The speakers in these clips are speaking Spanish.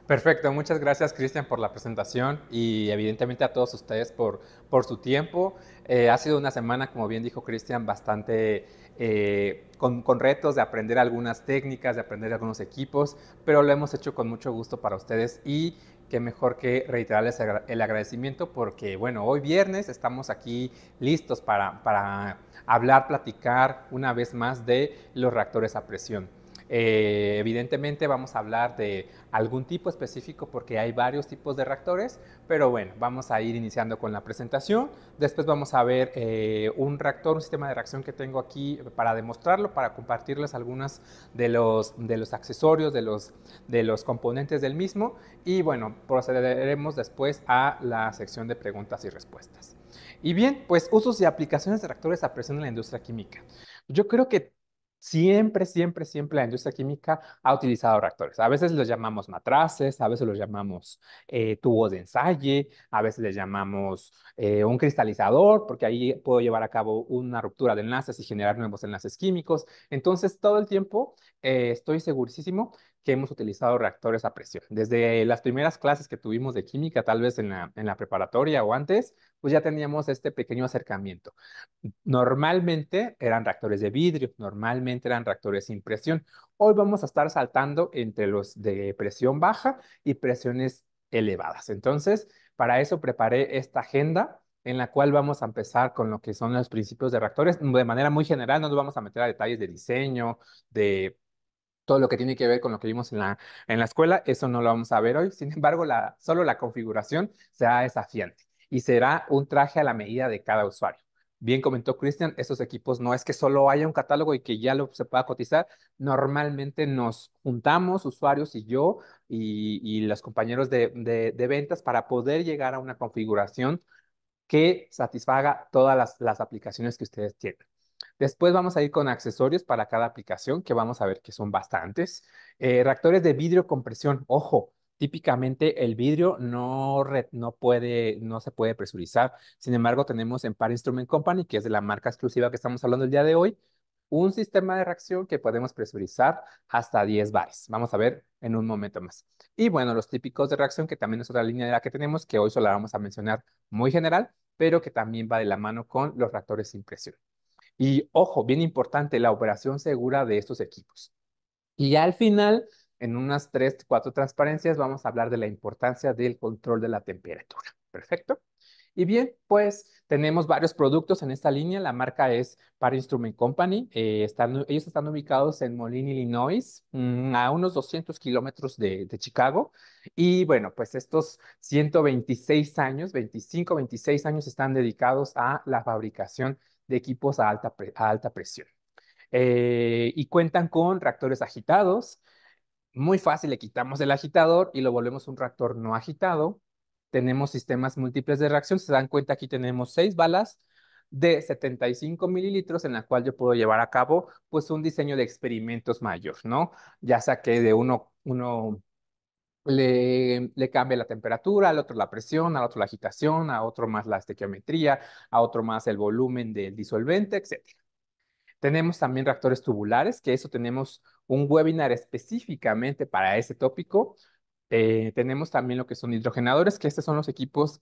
Perfecto, muchas gracias Cristian por la presentación y evidentemente a todos ustedes por su tiempo. Ha sido una semana, como bien dijo Cristian, bastante con retos de aprender algunas técnicas, de aprender algunos equipos, pero lo hemos hecho con mucho gusto para ustedes y qué mejor que reiterarles el agradecimiento porque, bueno, hoy viernes estamos aquí listos para hablar, platicar una vez más de los reactores a presión. Evidentemente vamos a hablar de algún tipo específico porque hay varios tipos de reactores, pero bueno, vamos a ir iniciando con la presentación. Después vamos a ver un reactor, un sistema de reacción que tengo aquí para demostrarlo, para compartirles algunos de los accesorios, de los componentes del mismo. Y bueno, procederemos después a la sección de preguntas y respuestas. Y bien, pues usos y aplicaciones de reactores a presión en la industria química. Yo creo que siempre la industria química ha utilizado reactores. A veces los llamamos matraces, a veces los llamamos tubos de ensayo, a veces les llamamos un cristalizador, porque ahí puedo llevar a cabo una ruptura de enlaces y generar nuevos enlaces químicos. Entonces, todo el tiempo estoy segurísimo que hemos utilizado reactores a presión. Desde las primeras clases que tuvimos de química, tal vez en la preparatoria o antes, pues ya teníamos este pequeño acercamiento. Normalmente eran reactores de vidrio, normalmente eran reactores sin presión. Hoy vamos a estar saltando entre los de presión baja y presiones elevadas. Entonces, para eso preparé esta agenda en la cual vamos a empezar con lo que son los principios de reactores. De manera muy general, no nos vamos a meter a detalles de diseño, de todo lo que tiene que ver con lo que vimos en la escuela, eso no lo vamos a ver hoy. Sin embargo, solo la configuración será desafiante y será un traje a la medida de cada usuario. Bien comentó Cristian, estos equipos no es que solo haya un catálogo y que ya se pueda cotizar. Normalmente nos juntamos, usuarios y yo, y los compañeros de ventas para poder llegar a una configuración que satisfaga todas las aplicaciones que ustedes tienen. Después vamos a ir con accesorios para cada aplicación, que vamos a ver que son bastantes. Reactores de vidrio con presión. Ojo, típicamente el vidrio no se puede presurizar. Sin embargo, tenemos en Par Instrument Company, que es de la marca exclusiva que estamos hablando el día de hoy, un sistema de reacción que podemos presurizar hasta 10 bares. Vamos a ver en un momento más. Y bueno, los típicos de reacción, que también es otra línea de la que tenemos, que hoy solo la vamos a mencionar muy general, pero que también va de la mano con los reactores sin presión. Y ojo, bien importante, la operación segura de estos equipos. Y ya al final, en unas 3, 4 transparencias, vamos a hablar de la importancia del control de la temperatura. Perfecto. Y bien, pues tenemos varios productos en esta línea. La marca es Par Instrument Company. Ellos están ubicados en Moline, Illinois, a unos 200 kilómetros de Chicago. Y bueno, pues estos 126 años, 25, 26 años están dedicados a la fabricación de equipos a alta presión. Y cuentan con reactores agitados. Muy fácil, le quitamos el agitador y lo volvemos un reactor no agitado. Tenemos sistemas múltiples de reacción. Si se dan cuenta, aquí tenemos 6 balas de 75 mililitros en la cual yo puedo llevar a cabo pues un diseño de experimentos mayor, ¿no? Ya sea que de uno le cambie la temperatura, al otro la presión, al otro la agitación, a otro más la estequiometría, a otro más el volumen del disolvente, etcétera. Tenemos también reactores tubulares, que eso tenemos un webinar específicamente para ese tópico. Tenemos también lo que son hidrogenadores, que estos son los equipos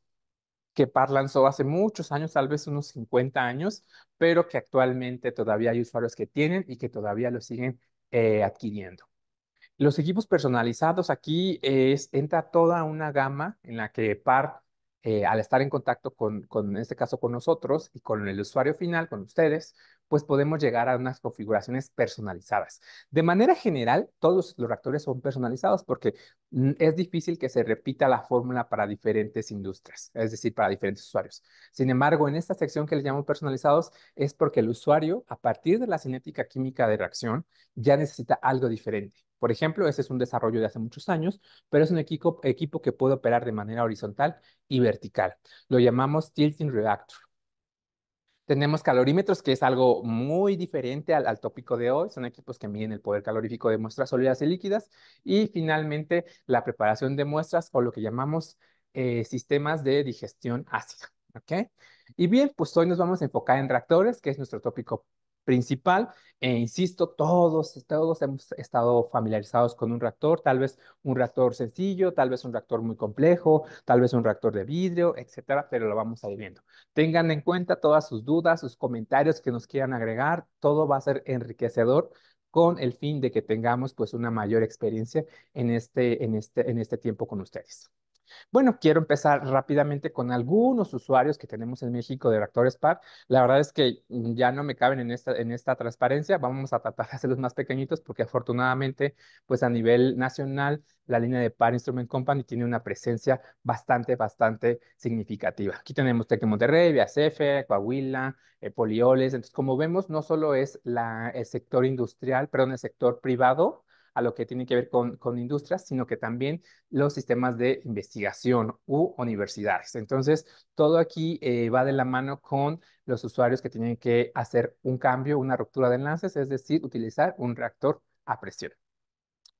que Par lanzó hace muchos años, tal vez unos 50 años, pero que actualmente todavía hay usuarios que tienen y que todavía lo siguen adquiriendo. Los equipos personalizados aquí entra toda una gama en la que Par, al estar en contacto en este caso con nosotros y con el usuario final, con ustedes, pues podemos llegar a unas configuraciones personalizadas. De manera general, todos los reactores son personalizados porque es difícil que se repita la fórmula para diferentes industrias, es decir, para diferentes usuarios. Sin embargo, en esta sección que le llamo personalizados es porque el usuario, a partir de la cinética química de reacción, ya necesita algo diferente. Por ejemplo, ese es un desarrollo de hace muchos años, pero es un equipo que puede operar de manera horizontal y vertical. Lo llamamos tilting reactor. Tenemos calorímetros, que es algo muy diferente al tópico de hoy. Son equipos que miden el poder calorífico de muestras sólidas y líquidas. Y finalmente, la preparación de muestras o lo que llamamos sistemas de digestión ácida. ¿Ok? Y bien, pues hoy nos vamos a enfocar en reactores, que es nuestro tópico principal. E insisto, todos hemos estado familiarizados con un reactor, tal vez un reactor sencillo, tal vez un reactor muy complejo, tal vez un reactor de vidrio, etcétera, pero lo vamos a ir viendo. Tengan en cuenta todas sus dudas, sus comentarios que nos quieran agregar, todo va a ser enriquecedor con el fin de que tengamos pues una mayor experiencia en este tiempo con ustedes. Bueno, quiero empezar rápidamente con algunos usuarios que tenemos en México de reactores PAR. La verdad es que ya no me caben en esta transparencia. Vamos a tratar de hacerlos más pequeñitos porque afortunadamente, pues a nivel nacional, la línea de PAR Instrument Company tiene una presencia bastante significativa. Aquí tenemos Tec de Monterrey, Viacefe, Coahuila, Polioles. Entonces, como vemos, no solo es el sector industrial, perdón, el sector privado a lo que tiene que ver con industrias, sino que también los sistemas de investigación u universidades. Entonces, todo aquí va de la mano con los usuarios que tienen que hacer un cambio, una ruptura de enlaces, es decir, utilizar un reactor a presión.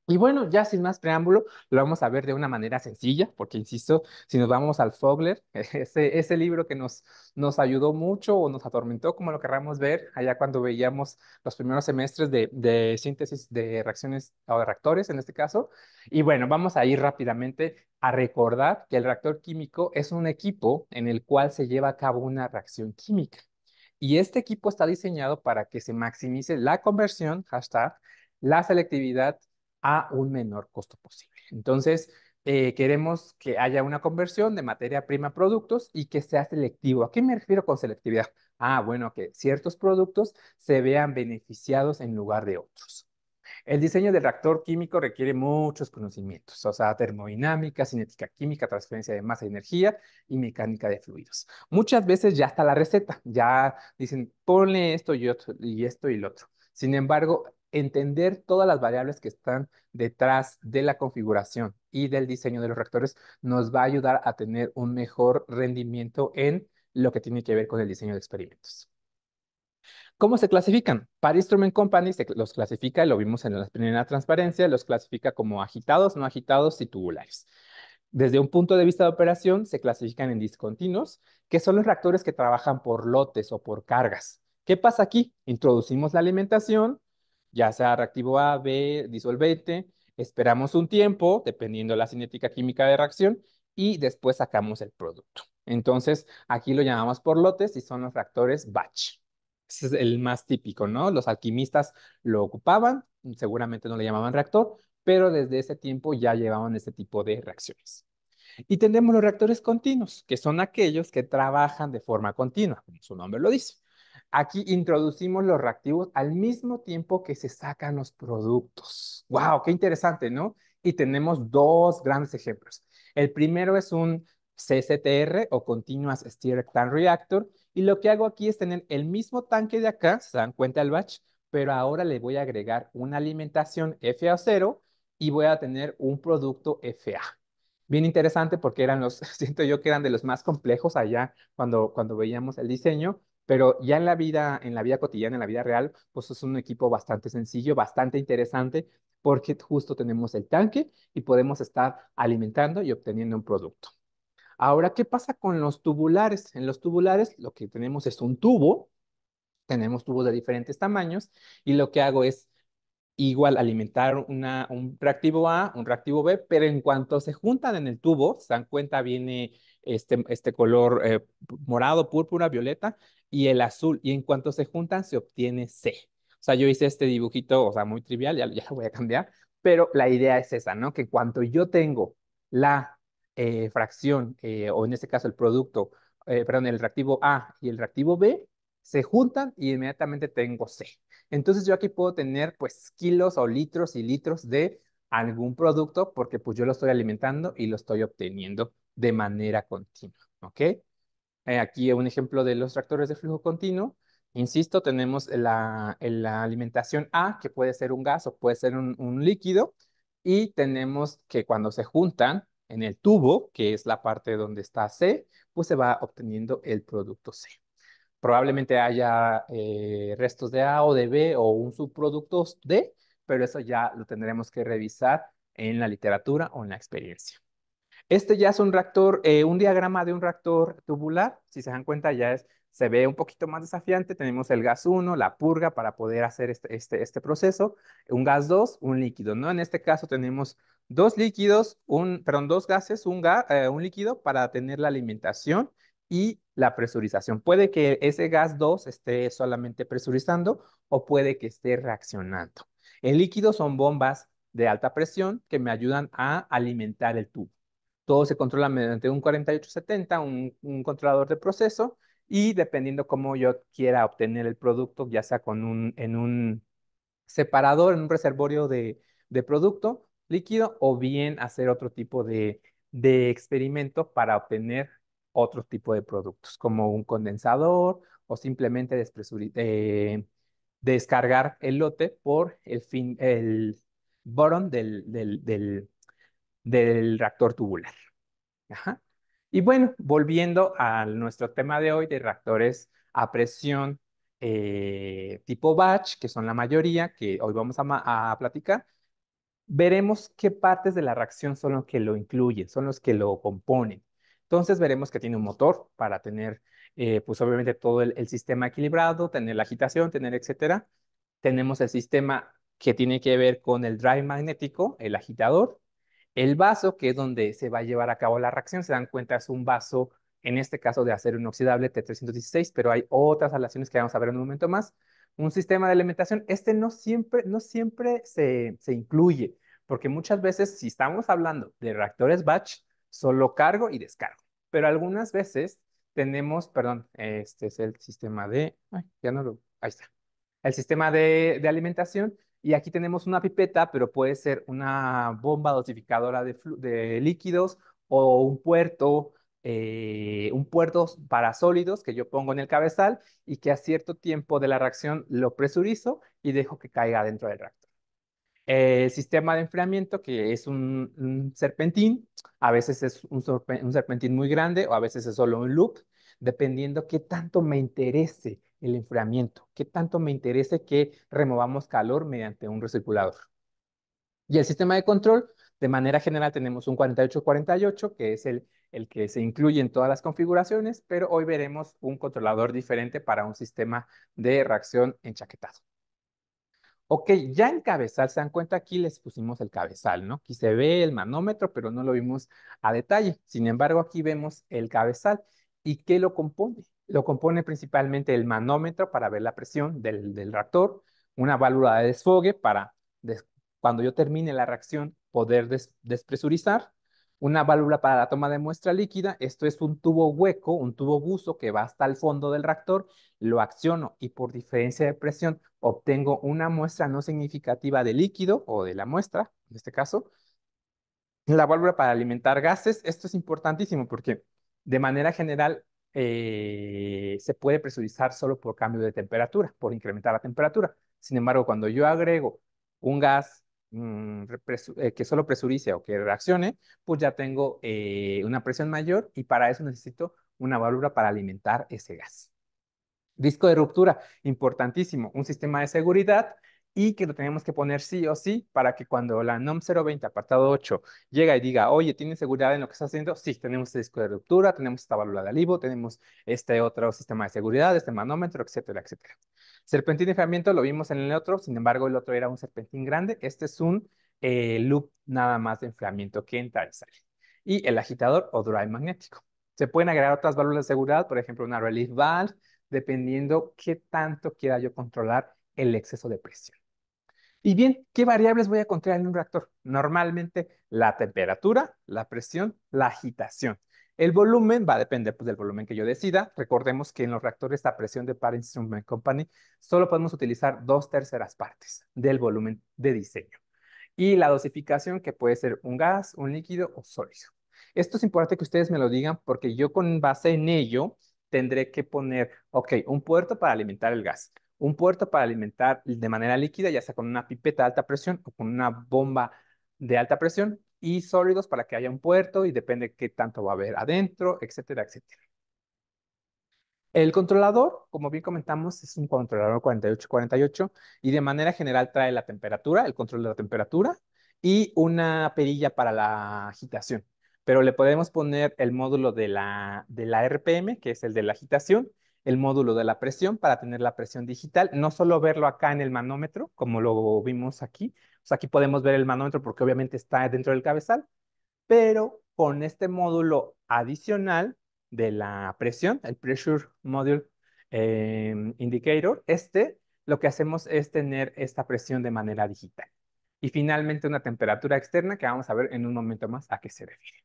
Y bueno, ya sin más preámbulo, lo vamos a ver de una manera sencilla, porque insisto, si nos vamos al Fogler, ese libro que nos ayudó mucho o nos atormentó, como lo querramos ver, allá cuando veíamos los primeros semestres de síntesis de reacciones o de reactores en este caso. Y bueno, vamos a ir rápidamente a recordar que el reactor químico es un equipo en el cual se lleva a cabo una reacción química. Y este equipo está diseñado para que se maximice la conversión, hashtag, la selectividad a un menor costo posible. Entonces, queremos que haya una conversión de materia prima a productos y que sea selectivo. ¿A qué me refiero con selectividad? Ah, bueno, que ciertos productos se vean beneficiados en lugar de otros. El diseño del reactor químico requiere muchos conocimientos, o sea, termodinámica, cinética química, transferencia de masa y energía y mecánica de fluidos. Muchas veces ya está la receta, ya dicen, ponle esto y otro, y esto y lo otro. Sin embargo, entender todas las variables que están detrás de la configuración y del diseño de los reactores nos va a ayudar a tener un mejor rendimiento en lo que tiene que ver con el diseño de experimentos. ¿Cómo se clasifican? Para Instrument Company los clasifica, lo vimos en la primera transparencia, los clasifica como agitados, no agitados y tubulares. Desde un punto de vista de operación, se clasifican en discontinuos, que son los reactores que trabajan por lotes o por cargas. ¿Qué pasa aquí? Introducimos la alimentación, ya sea reactivo A, B, disolvente, esperamos un tiempo, dependiendo de la cinética química de reacción, y después sacamos el producto. Entonces, aquí lo llamamos por lotes y son los reactores batch. Ese es el más típico, ¿no? Los alquimistas lo ocupaban, seguramente no le llamaban reactor, pero desde ese tiempo ya llevaban este tipo de reacciones. Y tenemos los reactores continuos, que son aquellos que trabajan de forma continua, como su nombre lo dice. Aquí introducimos los reactivos al mismo tiempo que se sacan los productos. ¡Wow! ¡Qué interesante!, ¿no? Y tenemos dos grandes ejemplos. El primero es un CSTR o Continuous Stirred Tank Reactor. Y lo que hago aquí es tener el mismo tanque de acá, se dan cuenta el batch, pero ahora le voy a agregar una alimentación FA0 y voy a tener un producto FA. Bien interesante porque siento yo que eran de los más complejos allá cuando veíamos el diseño, pero ya en la vida cotidiana, en la vida real, pues es un equipo bastante sencillo, bastante interesante, porque justo tenemos el tanque y podemos estar alimentando y obteniendo un producto. Ahora, ¿qué pasa con los tubulares? En los tubulares lo que tenemos es un tubo, tenemos tubos de diferentes tamaños y lo que hago es igual alimentar un reactivo A, un reactivo B, pero en cuanto se juntan en el tubo, se dan cuenta, viene este color morado, púrpura, violeta y el azul. Y en cuanto se juntan, se obtiene C. O sea, yo hice este dibujito, o sea, muy trivial, ya lo voy a cambiar, pero la idea es esa, ¿no? Que en cuanto yo tengo la fracción, o en este caso el producto, perdón, el reactivo A y el reactivo B, se juntan y inmediatamente tengo C. Entonces yo aquí puedo tener pues kilos o litros y litros de algún producto porque pues yo lo estoy alimentando y lo estoy obteniendo de manera continua, ¿ok? Aquí un ejemplo de los reactores de flujo continuo. Insisto, tenemos la alimentación A, que puede ser un gas o puede ser un líquido, y tenemos que cuando se juntan en el tubo, que es la parte donde está C, pues se va obteniendo el producto C. Probablemente haya restos de A o de B o un subproducto D, pero eso ya lo tendremos que revisar en la literatura o en la experiencia. Este ya es un reactor, un diagrama de un reactor tubular. Si se dan cuenta, ya es se ve un poquito más desafiante. Tenemos el gas uno, la purga para poder hacer este proceso, un gas 2, un líquido, ¿no? En este caso tenemos dos líquidos, perdón, dos gases, un líquido para tener la alimentación y la presurización. Puede que ese gas 2 esté solamente presurizando o puede que esté reaccionando. El líquido son bombas de alta presión que me ayudan a alimentar el tubo. Todo se controla mediante un 4870, un controlador de proceso, y dependiendo cómo yo quiera obtener el producto, ya sea en un separador, en un reservorio de producto líquido, o bien hacer otro tipo de experimento para obtener otro tipo de productos, como un condensador o simplemente descargar el lote por el bottom del reactor tubular. Ajá. Y bueno, volviendo a nuestro tema de hoy de reactores a presión tipo batch, que son la mayoría que hoy vamos a platicar, veremos qué partes de la reacción son los que lo incluyen, son los que lo componen. Entonces veremos que tiene un motor para tener, pues obviamente todo el sistema equilibrado, tener la agitación, tener etcétera. Tenemos el sistema que tiene que ver con el drive magnético, el agitador. El vaso, que es donde se va a llevar a cabo la reacción, se dan cuenta, es un vaso, en este caso de acero inoxidable T316, pero hay otras aleaciones que vamos a ver en un momento más. Un sistema de alimentación, este no siempre se incluye, porque muchas veces si estamos hablando de reactores batch, solo cargo y descargo, pero algunas veces tenemos, perdón, este es el sistema ay, ya no lo, ahí está, el sistema de alimentación. Y aquí tenemos una pipeta, pero puede ser una bomba dosificadora de líquidos o un puerto para sólidos que yo pongo en el cabezal y que a cierto tiempo de la reacción lo presurizo y dejo que caiga dentro del reactor. El sistema de enfriamiento, que es un serpentín, a veces es un serpentín muy grande o a veces es solo un loop, dependiendo qué tanto me interese el enfriamiento, qué tanto me interese que removamos calor mediante un recirculador. Y el sistema de control, de manera general, tenemos un 4848, que es el que se incluye en todas las configuraciones, pero hoy veremos un controlador diferente para un sistema de reacción enchaquetado. Ok, ya en cabezal, se dan cuenta, aquí les pusimos el cabezal, ¿no? Aquí se ve el manómetro, pero no lo vimos a detalle. Sin embargo, aquí vemos el cabezal. ¿Y qué lo compone? Lo compone principalmente el manómetro para ver la presión del reactor, una válvula de desfogue para cuando yo termine la reacción poder despresurizar, una válvula para la toma de muestra líquida. Esto es un tubo hueco, un tubo buzo que va hasta el fondo del reactor, lo acciono y por diferencia de presión obtengo una muestra no significativa de líquido o de la muestra, en este caso. La válvula para alimentar gases, esto es importantísimo porque de manera general se puede presurizar solo por cambio de temperatura, por incrementar la temperatura. Sin embargo, cuando yo agrego un gas que solo presurice o que reaccione, pues ya tengo una presión mayor y para eso necesito una válvula para alimentar ese gas. Disco de ruptura, importantísimo, un sistema de seguridad y que lo tenemos que poner sí o sí para que cuando la NOM 020, apartado 8, llega y diga, oye, ¿tienes seguridad en lo que estás haciendo? Sí, tenemos este disco de ruptura, tenemos esta válvula de alivio, tenemos este otro sistema de seguridad, este manómetro, etcétera, etcétera. Serpentín de enfriamiento lo vimos en el otro, sin embargo, el otro era un serpentín grande. Este es un loop nada más de enfriamiento que entra y sale. Y el agitador o drive magnético. Se pueden agregar otras válvulas de seguridad, por ejemplo, una relief valve, dependiendo qué tanto quiera yo controlar el exceso de presión. Y bien, ¿qué variables voy a controlar en un reactor? Normalmente la temperatura, la presión, la agitación. El volumen va a depender pues, del volumen que yo decida. Recordemos que en los reactores a presión de Power Instrument Company solo podemos utilizar 2/3 partes del volumen de diseño y la dosificación que puede ser un gas, un líquido o sólido. Esto es importante que ustedes me lo digan porque yo con base en ello tendré que poner, ok, un puerto para alimentar el gas, un puerto para alimentar de manera líquida, ya sea con una pipeta de alta presión o con una bomba de alta presión, y sólidos para que haya un puerto y depende qué tanto va a haber adentro, etcétera, etcétera. El controlador, como bien comentamos, es un controlador 4848 y de manera general trae la temperatura, el control de la temperatura y una perilla para la agitación. Pero le podemos poner el módulo de la RPM, que es el de la agitación, el módulo de la presión para tener la presión digital, no solo verlo acá en el manómetro, como lo vimos aquí, o sea, aquí podemos ver el manómetro porque obviamente está dentro del cabezal, pero con este módulo adicional de la presión, el Pressure Module Indicator, lo que hacemos es tener esta presión de manera digital. Y finalmente una temperatura externa que vamos a ver en un momento más a qué se refiere.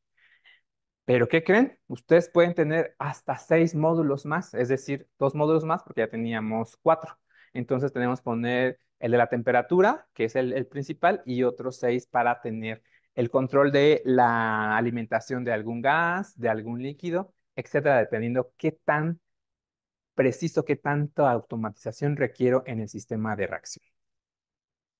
Pero ¿qué creen? Ustedes pueden tener hasta 6 módulos más, es decir, 2 módulos más porque ya teníamos 4. Entonces tenemos que poner el de la temperatura, que es el principal, y otros 6 para tener el control de la alimentación de algún gas, de algún líquido, etcétera, dependiendo qué tan preciso, qué tanta automatización requiero en el sistema de reacción.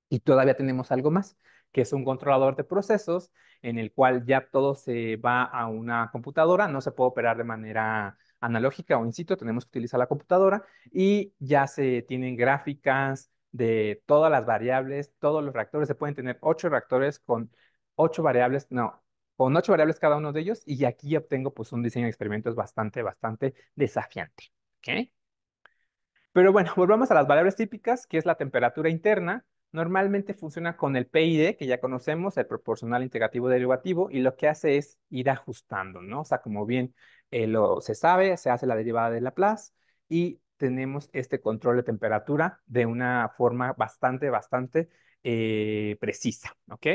Y todavía tenemos algo más, que es un controlador de procesos en el cual ya todo se va a una computadora, no se puede operar de manera analógica o in situ, tenemos que utilizar la computadora y ya se tienen gráficas de todas las variables, todos los reactores, se pueden tener 8 reactores con 8 variables, no, con 8 variables cada uno de ellos y aquí obtengo pues un diseño de experimentos bastante desafiante. ¿Ok? Pero bueno, volvamos a las variables típicas, que es la temperatura interna. Normalmente funciona con el PID, que ya conocemos, el proporcional integrativo derivativo, y lo que hace es ir ajustando, ¿no? O sea, como bien se sabe, se hace la derivada de Laplace y tenemos este control de temperatura de una forma bastante precisa, ¿ok?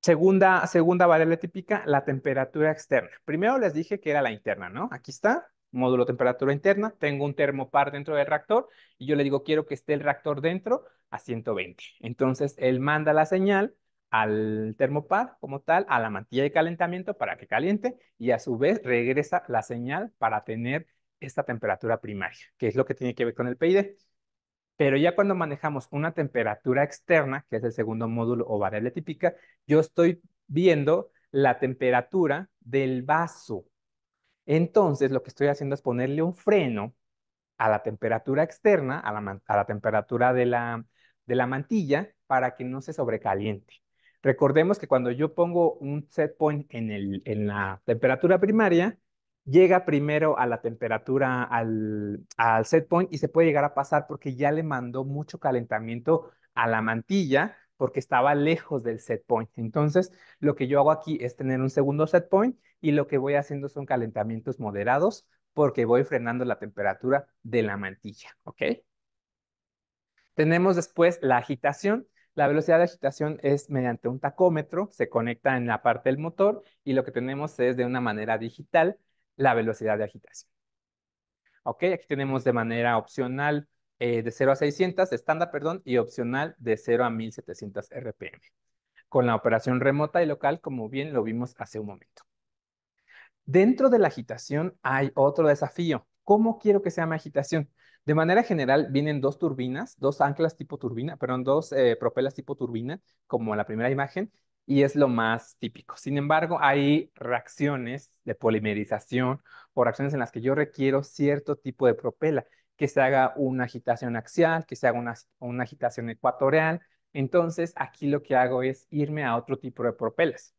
Segunda variable típica, la temperatura externa. Primero les dije que era la interna, ¿no? Aquí está, módulo temperatura interna. Tengo un termopar dentro del reactor y yo le digo, quiero que esté el reactor dentro a 120. Entonces, él manda la señal al termopar como tal, a la mantilla de calentamiento para que caliente y a su vez regresa la señal para tener esta temperatura primaria, que es lo que tiene que ver con el PID. Pero ya cuando manejamos una temperatura externa, que es el segundo módulo o variable típica, yo estoy viendo la temperatura del vaso. Entonces, lo que estoy haciendo es ponerle un freno a la temperatura externa, a la temperatura de la mantilla, para que no se sobrecaliente. Recordemos que cuando yo pongo un set point en la temperatura primaria, llega primero a la temperatura, al set point y se puede llegar a pasar porque ya le mandó mucho calentamiento a la mantilla porque estaba lejos del set point. Entonces, lo que yo hago aquí es tener un segundo set point y lo que voy haciendo son calentamientos moderados porque voy frenando la temperatura de la mantilla, ¿ok? Tenemos después la agitación. La velocidad de agitación es mediante un tacómetro, se conecta en la parte del motor y lo que tenemos es de una manera digital la velocidad de agitación. ¿Ok? Aquí tenemos de manera opcional de 0 a 600, estándar, perdón, y opcional de 0 a 1700 RPM, con la operación remota y local, como bien lo vimos hace un momento. Dentro de la agitación hay otro desafío. ¿Cómo quiero que sea mi agitación? De manera general, vienen 2 turbinas, 2 anclas tipo turbina, perdón, 2 propelas tipo turbina, como en la primera imagen, y es lo más típico. Sin embargo, hay reacciones de polimerización o reacciones en las que yo requiero cierto tipo de propela, que se haga una agitación axial, que se haga una agitación ecuatorial. Entonces, aquí lo que hago es irme a otro tipo de propelas.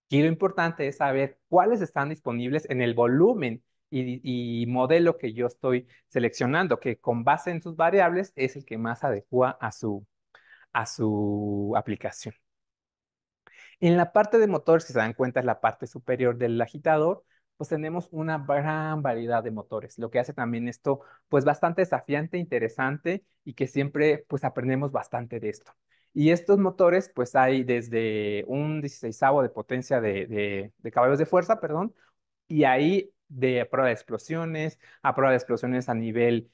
Aquí lo importante es saber cuáles están disponibles en el volumen y modelo que yo estoy seleccionando, que con base en sus variables es el que más adecua a su aplicación. En la parte de motores, si se dan cuenta, es la parte superior del agitador, pues tenemos una gran variedad de motores, lo que hace también esto pues bastante desafiante, interesante y que siempre pues aprendemos bastante de esto. Y estos motores pues hay desde un 16avo de potencia de caballos de fuerza, perdón, y ahí de prueba de explosiones, a prueba de explosiones a nivel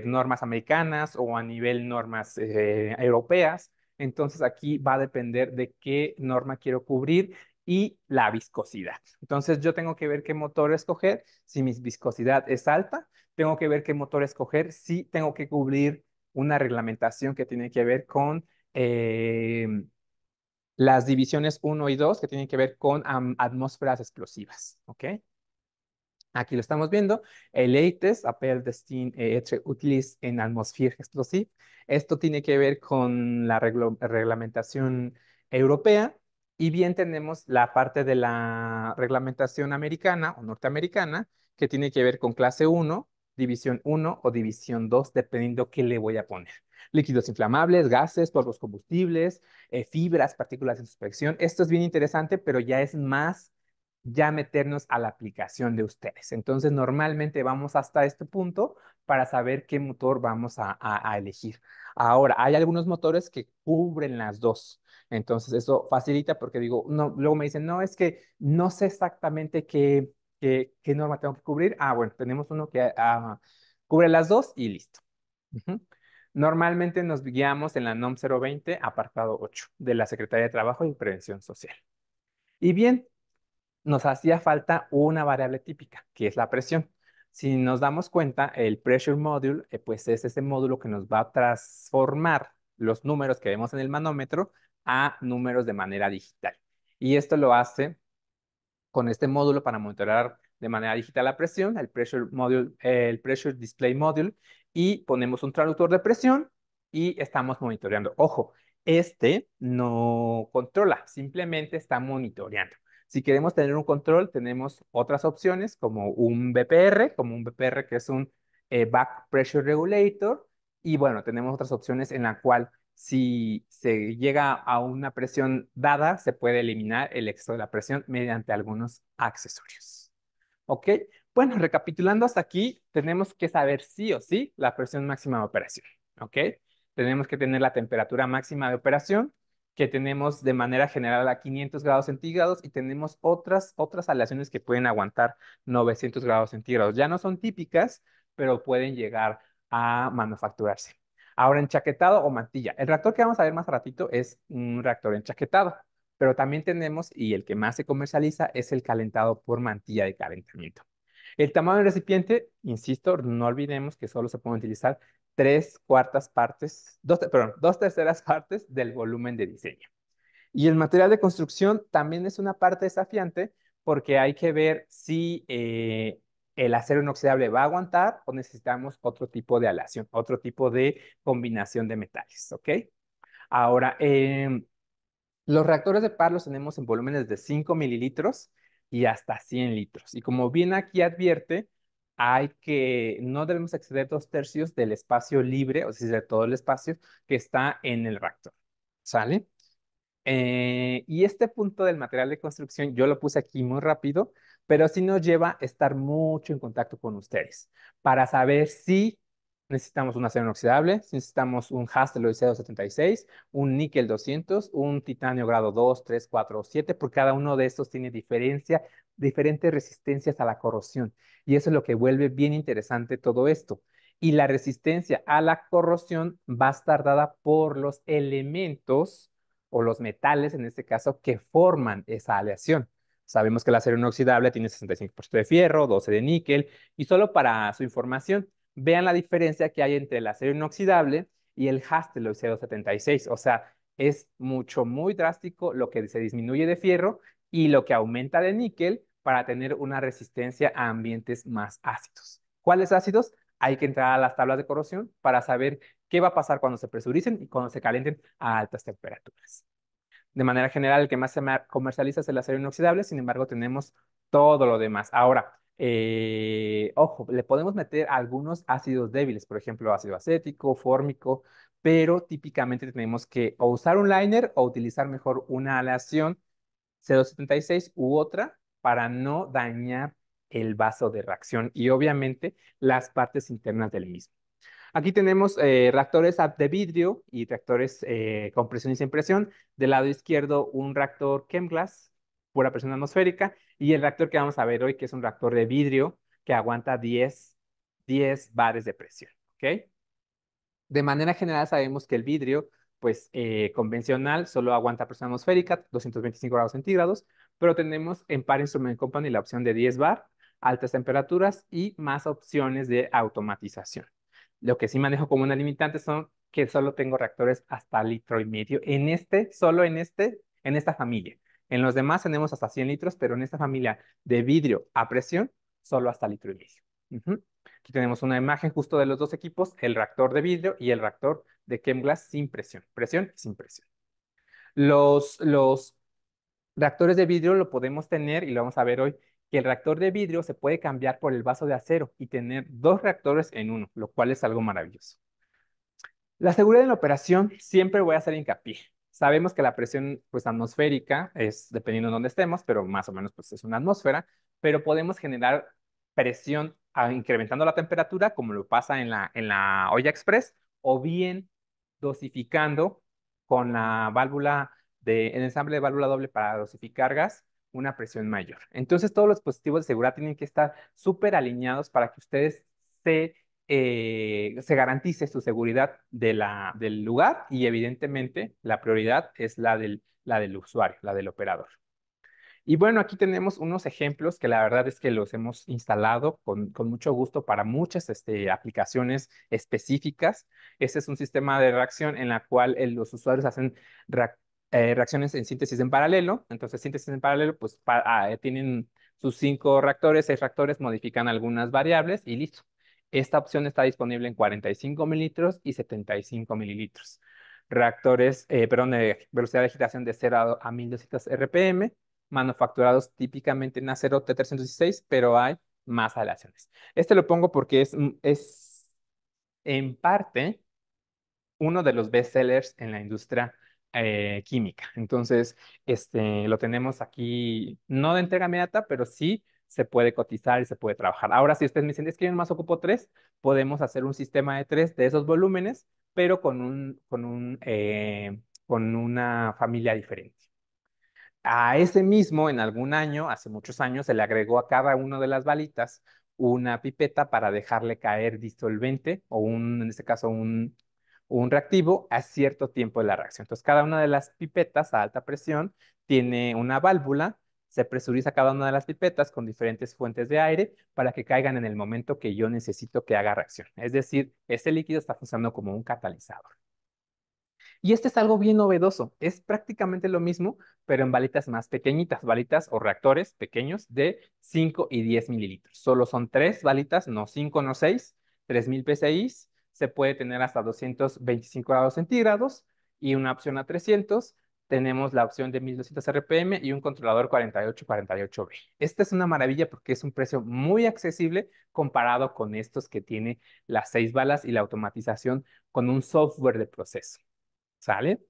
normas americanas o a nivel normas europeas. Entonces aquí va a depender de qué norma quiero cubrir y la viscosidad. Entonces yo tengo que ver qué motor escoger. Si mi viscosidad es alta, tengo que ver qué motor escoger. Si tengo que cubrir una reglamentación que tiene que ver con las divisiones uno y 2 que tienen que ver con atmósferas explosivas. ¿Ok? Aquí lo estamos viendo. El EITES, Appel Destin être utilis en atmosphère explosive. Esto tiene que ver con la reglamentación europea. Y bien tenemos la parte de la reglamentación americana o norteamericana, que tiene que ver con clase uno, división uno o división 2, dependiendo qué le voy a poner. Líquidos inflamables, gases, polvos combustibles, fibras, partículas en suspensión. Esto es bien interesante, pero ya es más ya meternos a la aplicación de ustedes. Entonces, normalmente vamos hasta este punto para saber qué motor vamos a elegir. Ahora, hay algunos motores que cubren las dos. Entonces, eso facilita porque digo, no, luego me dicen, no, es que no sé exactamente qué norma tengo que cubrir. Ah, bueno, tenemos uno que cubre las dos y listo. Ujú. Normalmente nos guiamos en la NOM 020, apartado 8 de la Secretaría de Trabajo y Prevención Social. Y bien, nos hacía falta una variable típica, que es la presión. Si nos damos cuenta, el pressure module, pues es ese módulo que nos va a transformar los números que vemos en el manómetro a números de manera digital. Y esto lo hace con este módulo para monitorear de manera digital la presión, el pressure module, el pressure display module, y ponemos un traductor de presión y estamos monitoreando. Ojo, este no controla, simplemente está monitoreando. Si queremos tener un control, tenemos otras opciones como un BPR que es un Back Pressure Regulator, y bueno, tenemos otras opciones en la cual si se llega a una presión dada, se puede eliminar el exceso de la presión mediante algunos accesorios. ¿Ok? Bueno, recapitulando hasta aquí, tenemos que saber sí o sí la presión máxima de operación. ¿Ok? Tenemos que tener la temperatura máxima de operación, que tenemos de manera general a 500 grados centígrados y tenemos otras aleaciones que pueden aguantar 900 grados centígrados. Ya no son típicas, pero pueden llegar a manufacturarse. Ahora, enchaquetado o mantilla. El reactor que vamos a ver más ratito es un reactor enchaquetado, pero también tenemos, y el que más se comercializa, es el calentado por mantilla de calentamiento. El tamaño del recipiente, insisto, no olvidemos que solo se pueden utilizar tres cuartas partes, perdón, dos terceras partes del volumen de diseño. Y el material de construcción también es una parte desafiante porque hay que ver si el acero inoxidable va a aguantar o necesitamos otro tipo de aleación, otro tipo de combinación de metales, ¿ok? Ahora, los reactores de par los tenemos en volúmenes de 5 mililitros y hasta 100 litros. Y como bien aquí advierte, no debemos exceder 2/3 del espacio libre, o sea, de todo el espacio que está en el reactor. ¿Sale? Y este punto del material de construcción yo lo puse aquí muy rápido, pero sí nos lleva a estar mucho en contacto con ustedes para saber si necesitamos un acero inoxidable, si necesitamos un Hastelloy C276, un níquel 200, un titanio grado 2, 3, 4 o 7, porque cada uno de estos tiene diferentes resistencias a la corrosión. Y eso es lo que vuelve bien interesante todo esto. Y la resistencia a la corrosión va a estar dada por los elementos o los metales, en este caso, que forman esa aleación. Sabemos que el acero inoxidable tiene 65% de fierro, 12 de níquel, y solo para su información, vean la diferencia que hay entre el acero inoxidable y el Hastelloy C276. O sea, es muy drástico lo que se disminuye de fierro y lo que aumenta de níquel para tener una resistencia a ambientes más ácidos. ¿Cuáles ácidos? Hay que entrar a las tablas de corrosión para saber qué va a pasar cuando se presuricen y cuando se calienten a altas temperaturas. De manera general, el que más se comercializa es el acero inoxidable, sin embargo, tenemos todo lo demás. Ahora, ojo, le podemos meter algunos ácidos débiles, por ejemplo, ácido acético, fórmico, pero típicamente tenemos que o usar un liner o utilizar mejor una aleación C276 u otra para no dañar el vaso de reacción y obviamente las partes internas del mismo. Aquí tenemos reactores de vidrio y reactores con presión y sin presión. Del lado izquierdo, un reactor Chemglass, pura presión atmosférica, y el reactor que vamos a ver hoy, que es un reactor de vidrio que aguanta 10 bares de presión. ¿Ok? De manera general sabemos que el vidrio, pues convencional, solo aguanta presión atmosférica, 225 grados centígrados, pero tenemos en Par Instrument Company la opción de 10 bar, altas temperaturas y más opciones de automatización. Lo que sí manejo como una limitante son que solo tengo reactores hasta litro y medio solo en esta familia. En los demás tenemos hasta 100 litros, pero en esta familia de vidrio a presión, solo hasta litro y medio. Ujú. Aquí tenemos una imagen justo de los dos equipos, el reactor de vidrio y el reactor de Chemglass sin presión y sin presión. Los reactores de vidrio lo podemos tener, y lo vamos a ver hoy, que el reactor de vidrio se puede cambiar por el vaso de acero y tener dos reactores en uno, lo cual es algo maravilloso. La seguridad en la operación siempre voy a hacer hincapié. Sabemos que la presión pues, atmosférica es dependiendo de dónde estemos, pero más o menos pues, es una atmósfera, pero podemos generar presión incrementando la temperatura, como lo pasa en la olla express, o bien dosificando con la válvula el ensamble de válvula doble para dosificar gas, una presión mayor. Entonces, todos los dispositivos de seguridad tienen que estar súper alineados para que ustedes se garantice su seguridad del lugar y evidentemente la prioridad es la del usuario, la del operador. Y bueno, aquí tenemos unos ejemplos que la verdad es que los hemos instalado con mucho gusto para muchas aplicaciones específicas. Este es un sistema de reacción en la cual los usuarios hacen reac- reacciones en síntesis en paralelo. Entonces, síntesis en paralelo, pues tienen sus 5 reactores, 6 reactores, modifican algunas variables y listo. Esta opción está disponible en 45 mililitros y 75 mililitros. Reactores, perdón, de velocidad de agitación de 0 a 1200 RPM, manufacturados típicamente en acero T316, pero hay más aleaciones. Este lo pongo porque es en parte uno de los bestsellers en la industria química. Entonces, lo tenemos aquí, no de entrega inmediata, pero sí se puede cotizar y se puede trabajar. Ahora, si ustedes me dicen, es que yo más ocupo 3, podemos hacer un sistema de 3 de esos volúmenes, pero con una familia diferente. A ese mismo, en algún año, hace muchos años, se le agregó a cada una de las balitas una pipeta para dejarle caer disolvente o en este caso, un reactivo a cierto tiempo de la reacción. Entonces, cada una de las pipetas a alta presión tiene una válvula, se presuriza cada una de las pipetas con diferentes fuentes de aire para que caigan en el momento que yo necesito que haga reacción. Es decir, ese líquido está funcionando como un catalizador. Y este es algo bien novedoso. Es prácticamente lo mismo, pero en balitas más pequeñitas, balitas o reactores pequeños de 5 y 10 mililitros. Solo son 3 balitas, no 5, no 6, 3000 PSI. Se puede tener hasta 225 grados centígrados y una opción a 300. Tenemos la opción de 1200 RPM y un controlador 4848B. Esta es una maravilla porque es un precio muy accesible comparado con estos que tiene las 6 balas y la automatización con un software de proceso. ¿Sale?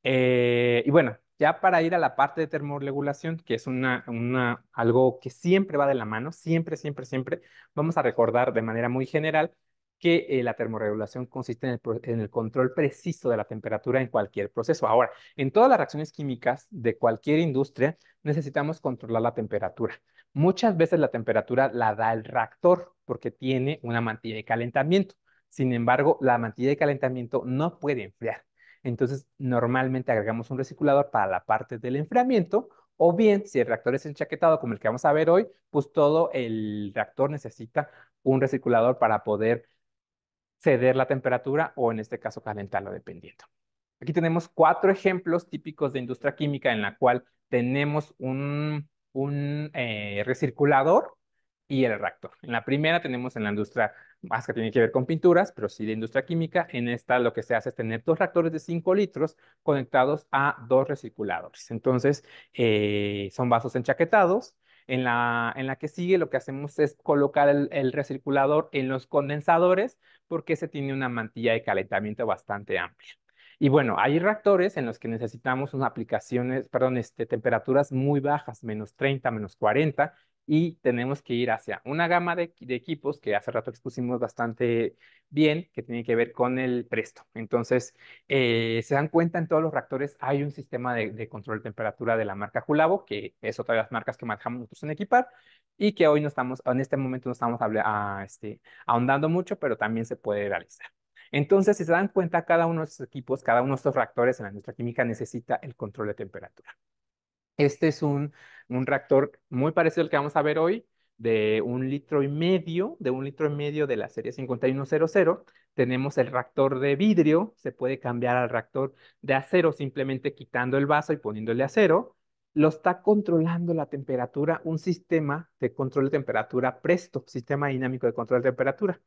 Y bueno, ya para ir a la parte de termorregulación, que es algo que siempre va de la mano, siempre, siempre, siempre, vamos a recordar de manera muy general que la termorregulación consiste en el control preciso de la temperatura en cualquier proceso. Ahora, en todas las reacciones químicas de cualquier industria necesitamos controlar la temperatura. Muchas veces la temperatura la da el reactor porque tiene una mantilla de calentamiento. Sin embargo, la mantilla de calentamiento no puede enfriar. Entonces, normalmente agregamos un recirculador para la parte del enfriamiento, o bien, si el reactor es enchaquetado, como el que vamos a ver hoy, pues todo el reactor necesita un recirculador para poder ceder la temperatura o en este caso calentarlo dependiendo. Aquí tenemos 4 ejemplos típicos de industria química en la cual tenemos un recirculador y el reactor. En la primera tenemos en la industria más que tiene que ver con pinturas, pero sí de industria química. En esta lo que se hace es tener 2 reactores de 5 litros conectados a 2 recirculadores. Entonces, son vasos enchaquetados. En la que sigue lo que hacemos es colocar el recirculador en los condensadores porque se tiene una mantilla de calentamiento bastante amplia. Y bueno, hay reactores en los que necesitamos unas aplicaciones, perdón, temperaturas muy bajas, -30, -40, y tenemos que ir hacia una gama de equipos que hace rato expusimos bastante bien, que tiene que ver con el Presto. Entonces, se dan cuenta, en todos los reactores hay un sistema de control de temperatura de la marca Julavo, que es otra de las marcas que manejamos nosotros en Equipar, y que hoy no estamos, en este momento no estamos ahondando mucho, pero también se puede realizar. Entonces, si se dan cuenta, cada uno de estos equipos, cada uno de estos reactores en la industria química necesita el control de temperatura. Este es un reactor muy parecido al que vamos a ver hoy, de 1,5 litros, de 1,5 litros de la serie 5100. Tenemos el reactor de vidrio, se puede cambiar al reactor de acero simplemente quitando el vaso y poniéndole acero. Lo está controlando la temperatura, un sistema de control de temperatura Presto, sistema dinámico de control de temperatura,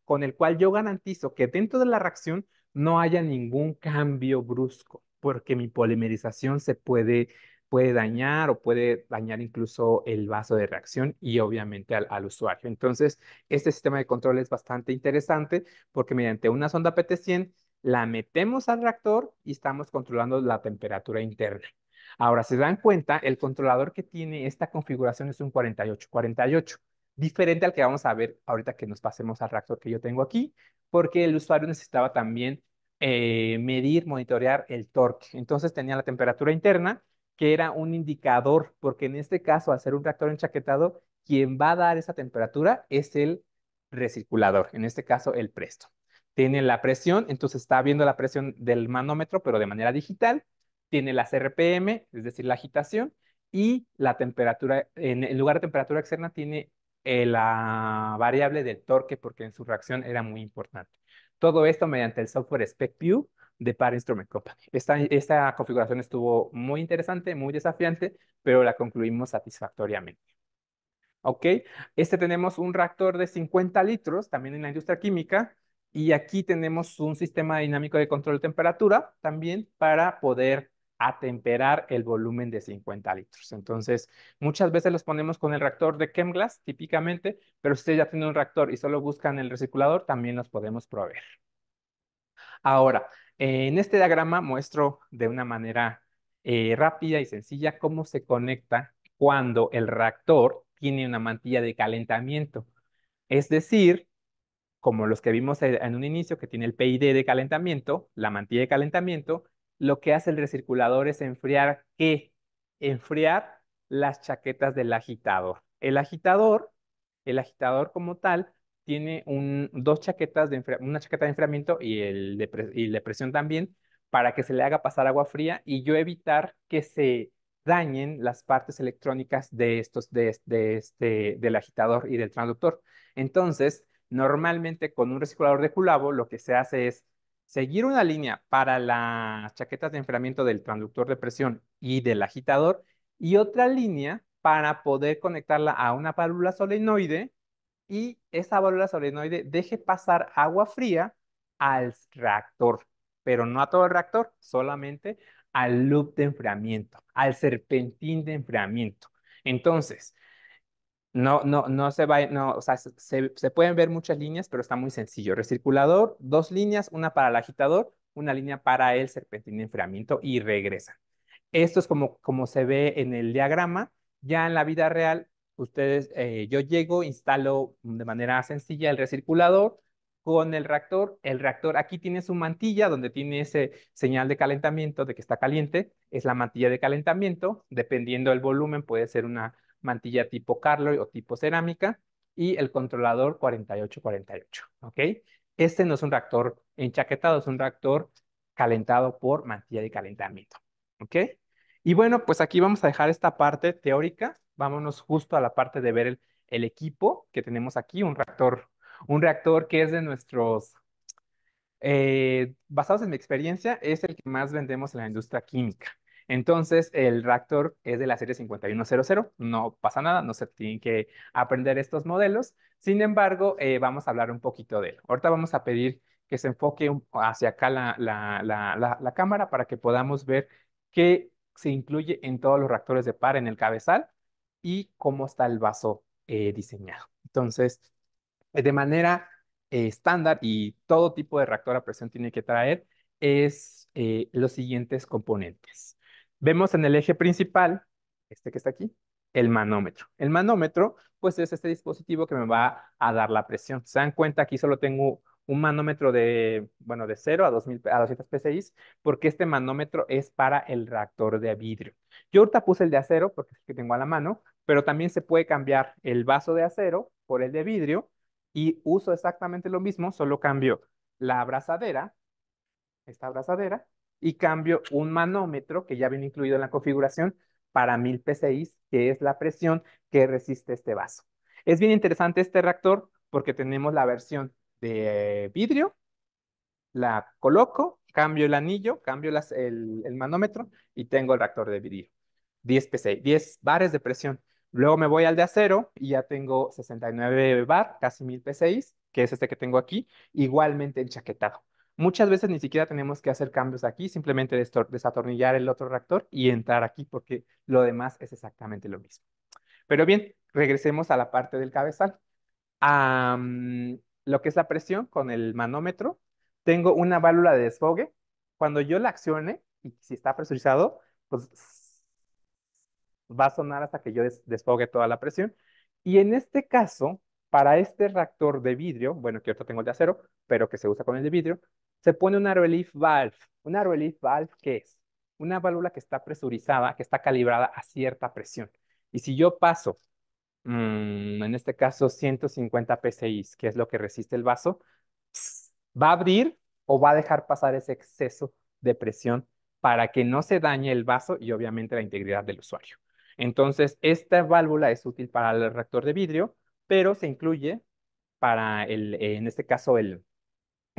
con el cual yo garantizo que dentro de la reacción no haya ningún cambio brusco, porque mi polimerización puede dañar o puede dañar incluso el vaso de reacción y obviamente al usuario. Entonces, este sistema de control es bastante interesante porque mediante una sonda PT-100 la metemos al reactor y estamos controlando la temperatura interna. Ahora, si se dan cuenta, el controlador que tiene esta configuración es un 4848, diferente al que vamos a ver ahorita que nos pasemos al reactor que yo tengo aquí, porque el usuario necesitaba también medir, monitorear el torque. Entonces tenía la temperatura interna, que era un indicador, porque en este caso, al ser un reactor enchaquetado, quien va a dar esa temperatura es el recirculador, en este caso el Presto. Tiene la presión, entonces está viendo la presión del manómetro, pero de manera digital. Tiene las RPM, es decir, la agitación, y la temperatura, en lugar de temperatura externa, tiene la variable del torque, porque en su reacción era muy importante. Todo esto mediante el software SpecView de Par Instrument Company. Esta configuración estuvo muy interesante, muy desafiante, pero la concluimos satisfactoriamente. ¿Ok? Tenemos un reactor de 50 litros, también en la industria química, y aquí tenemos un sistema dinámico de control de temperatura también para poder atemperar el volumen de 50 litros. Entonces, muchas veces los ponemos con el reactor de Chemglass, típicamente, pero si ustedes ya tienen un reactor y solo buscan el recirculador, también los podemos proveer. Ahora, en este diagrama muestro de una manera rápida y sencilla cómo se conecta cuando el reactor tiene una mantilla de calentamiento. Es decir, como los que vimos en un inicio, que tiene el PID de calentamiento, la mantilla de calentamiento, lo que hace el recirculador es enfriar, ¿qué? Enfriar las chaquetas del agitador. El agitador como tal, tiene dos chaquetas una chaqueta de enfriamiento y y de presión también, para que se le haga pasar agua fría y yo evitar que se dañen las partes electrónicas del agitador y del transductor. Entonces, normalmente con un recirculador de Kulavo lo que se hace es seguir una línea para las chaquetas de enfriamiento del transductor de presión y del agitador y otra línea para poder conectarla a una válvula solenoide y esa válvula solenoide deje pasar agua fría al reactor, pero no a todo el reactor, solamente al loop de enfriamiento, al serpentín de enfriamiento. Entonces, no se va, no, o sea, se pueden ver muchas líneas, pero está muy sencillo. Recirculador, dos líneas, una para el agitador, una línea para el serpentín de enfriamiento y regresa. Esto es como se ve en el diagrama. Ya en la vida real, yo llego, instalo de manera sencilla el recirculador con el reactor. El reactor aquí tiene su mantilla donde tiene ese señal de calentamiento de que está caliente. Es la mantilla de calentamiento. Dependiendo del volumen, puede ser una mantilla tipo Carloy o tipo cerámica. Y el controlador 4848. ¿Ok? Este no es un reactor enchaquetado, es un reactor calentado por mantilla de calentamiento. ¿Ok? Y bueno, pues aquí vamos a dejar esta parte teórica. Vámonos justo a la parte de ver el equipo que tenemos aquí, un reactor que es de nuestros, basados en mi experiencia, es el que más vendemos en la industria química. Entonces, el reactor es de la serie 5100, no pasa nada, no se tienen que aprender estos modelos. Sin embargo, vamos a hablar un poquito de él. Ahorita vamos a pedir que se enfoque hacia acá la cámara para que podamos ver qué se incluye en todos los reactores de par en el cabezal y cómo está el vaso diseñado. Entonces, de manera estándar y todo tipo de reactor a presión tiene que traer es los siguientes componentes. Vemos en el eje principal, este que está aquí, el manómetro. El manómetro, pues es este dispositivo que me va a dar la presión. Se dan cuenta, aquí solo tengo un manómetro bueno, de 0 a 2000, a 200 PSI, porque este manómetro es para el reactor de vidrio. Yo ahorita puse el de acero porque es el que tengo a la mano, pero también se puede cambiar el vaso de acero por el de vidrio y uso exactamente lo mismo, solo cambio la abrazadera, esta abrazadera, y cambio un manómetro que ya viene incluido en la configuración para 1000 PSI, que es la presión que resiste este vaso. Es bien interesante este reactor porque tenemos la versión de vidrio, la coloco, cambio el anillo, cambio el manómetro y tengo el reactor de vidrio. 10 PSI, 10 bares de presión. Luego me voy al de acero y ya tengo 69 bar, casi 1000 PSI, que es este que tengo aquí, igualmente enchaquetado. Muchas veces ni siquiera tenemos que hacer cambios aquí, simplemente desatornillar el otro reactor y entrar aquí porque lo demás es exactamente lo mismo. Pero bien, regresemos a la parte del cabezal. Lo que es la presión con el manómetro, tengo una válvula de desfogue. Cuando yo la accione, y si está presurizado, pues va a sonar hasta que yo desfogue toda la presión. Y en este caso, para este reactor de vidrio, bueno, que ahorita tengo el de acero, pero que se usa con el de vidrio, se pone una relief valve. ¿Una relief valve qué es? Una válvula que está presurizada, que está calibrada a cierta presión. Y si yo paso en este caso 150 PSI, que es lo que resiste el vaso, va a abrir o va a dejar pasar ese exceso de presión para que no se dañe el vaso y obviamente la integridad del usuario. Entonces, esta válvula es útil para el reactor de vidrio, pero se incluye para en este caso, el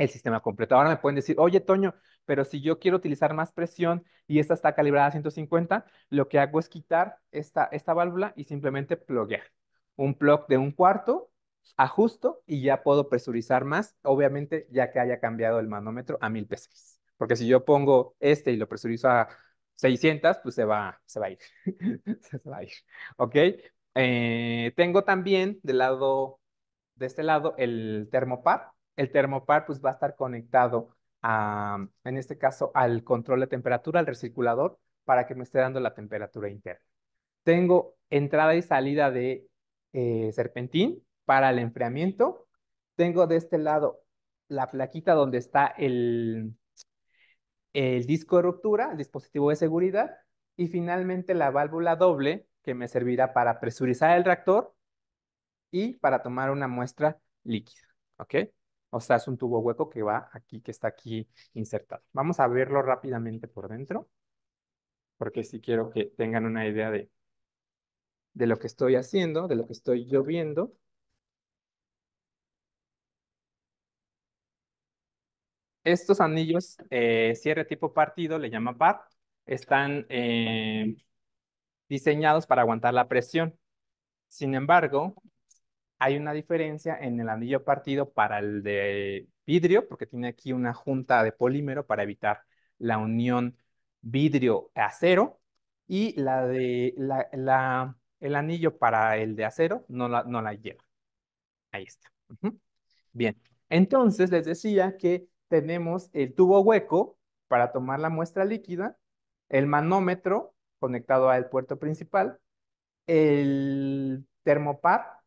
sistema completo. Ahora me pueden decir, oye, Toño, pero si yo quiero utilizar más presión y esta está calibrada a 150, lo que hago es quitar esta válvula y simplemente pluguear. Un plug de un cuarto, ajusto y ya puedo presurizar más, obviamente ya que haya cambiado el manómetro a 1000 PSI. Porque si yo pongo este y lo presurizo a 600, pues se va a ir. Se va a ir. ¿Ok? Tengo también de este lado el termopar. El termopar pues va a estar conectado en este caso, al control de temperatura, al recirculador, para que me esté dando la temperatura interna. Tengo entrada y salida de serpentín para el enfriamiento. Tengo de este lado la plaquita donde está el disco de ruptura, el dispositivo de seguridad, y finalmente la válvula doble que me servirá para presurizar el reactor y para tomar una muestra líquida, ¿ok? O sea, es un tubo hueco que va aquí, que está aquí insertado. Vamos a verlo rápidamente por dentro, porque sí quiero que tengan una idea de lo que estoy haciendo, de lo que estoy yo viendo. Estos anillos, cierre tipo partido, le llama par, están diseñados para aguantar la presión. Sin embargo, hay una diferencia en el anillo partido para el de vidrio, porque tiene aquí una junta de polímero para evitar la unión vidrio-acero, y el anillo para el de acero no la lleva. Ahí está. Ujú. Bien, entonces les decía que tenemos el tubo hueco para tomar la muestra líquida, el manómetro conectado al puerto principal, el termopar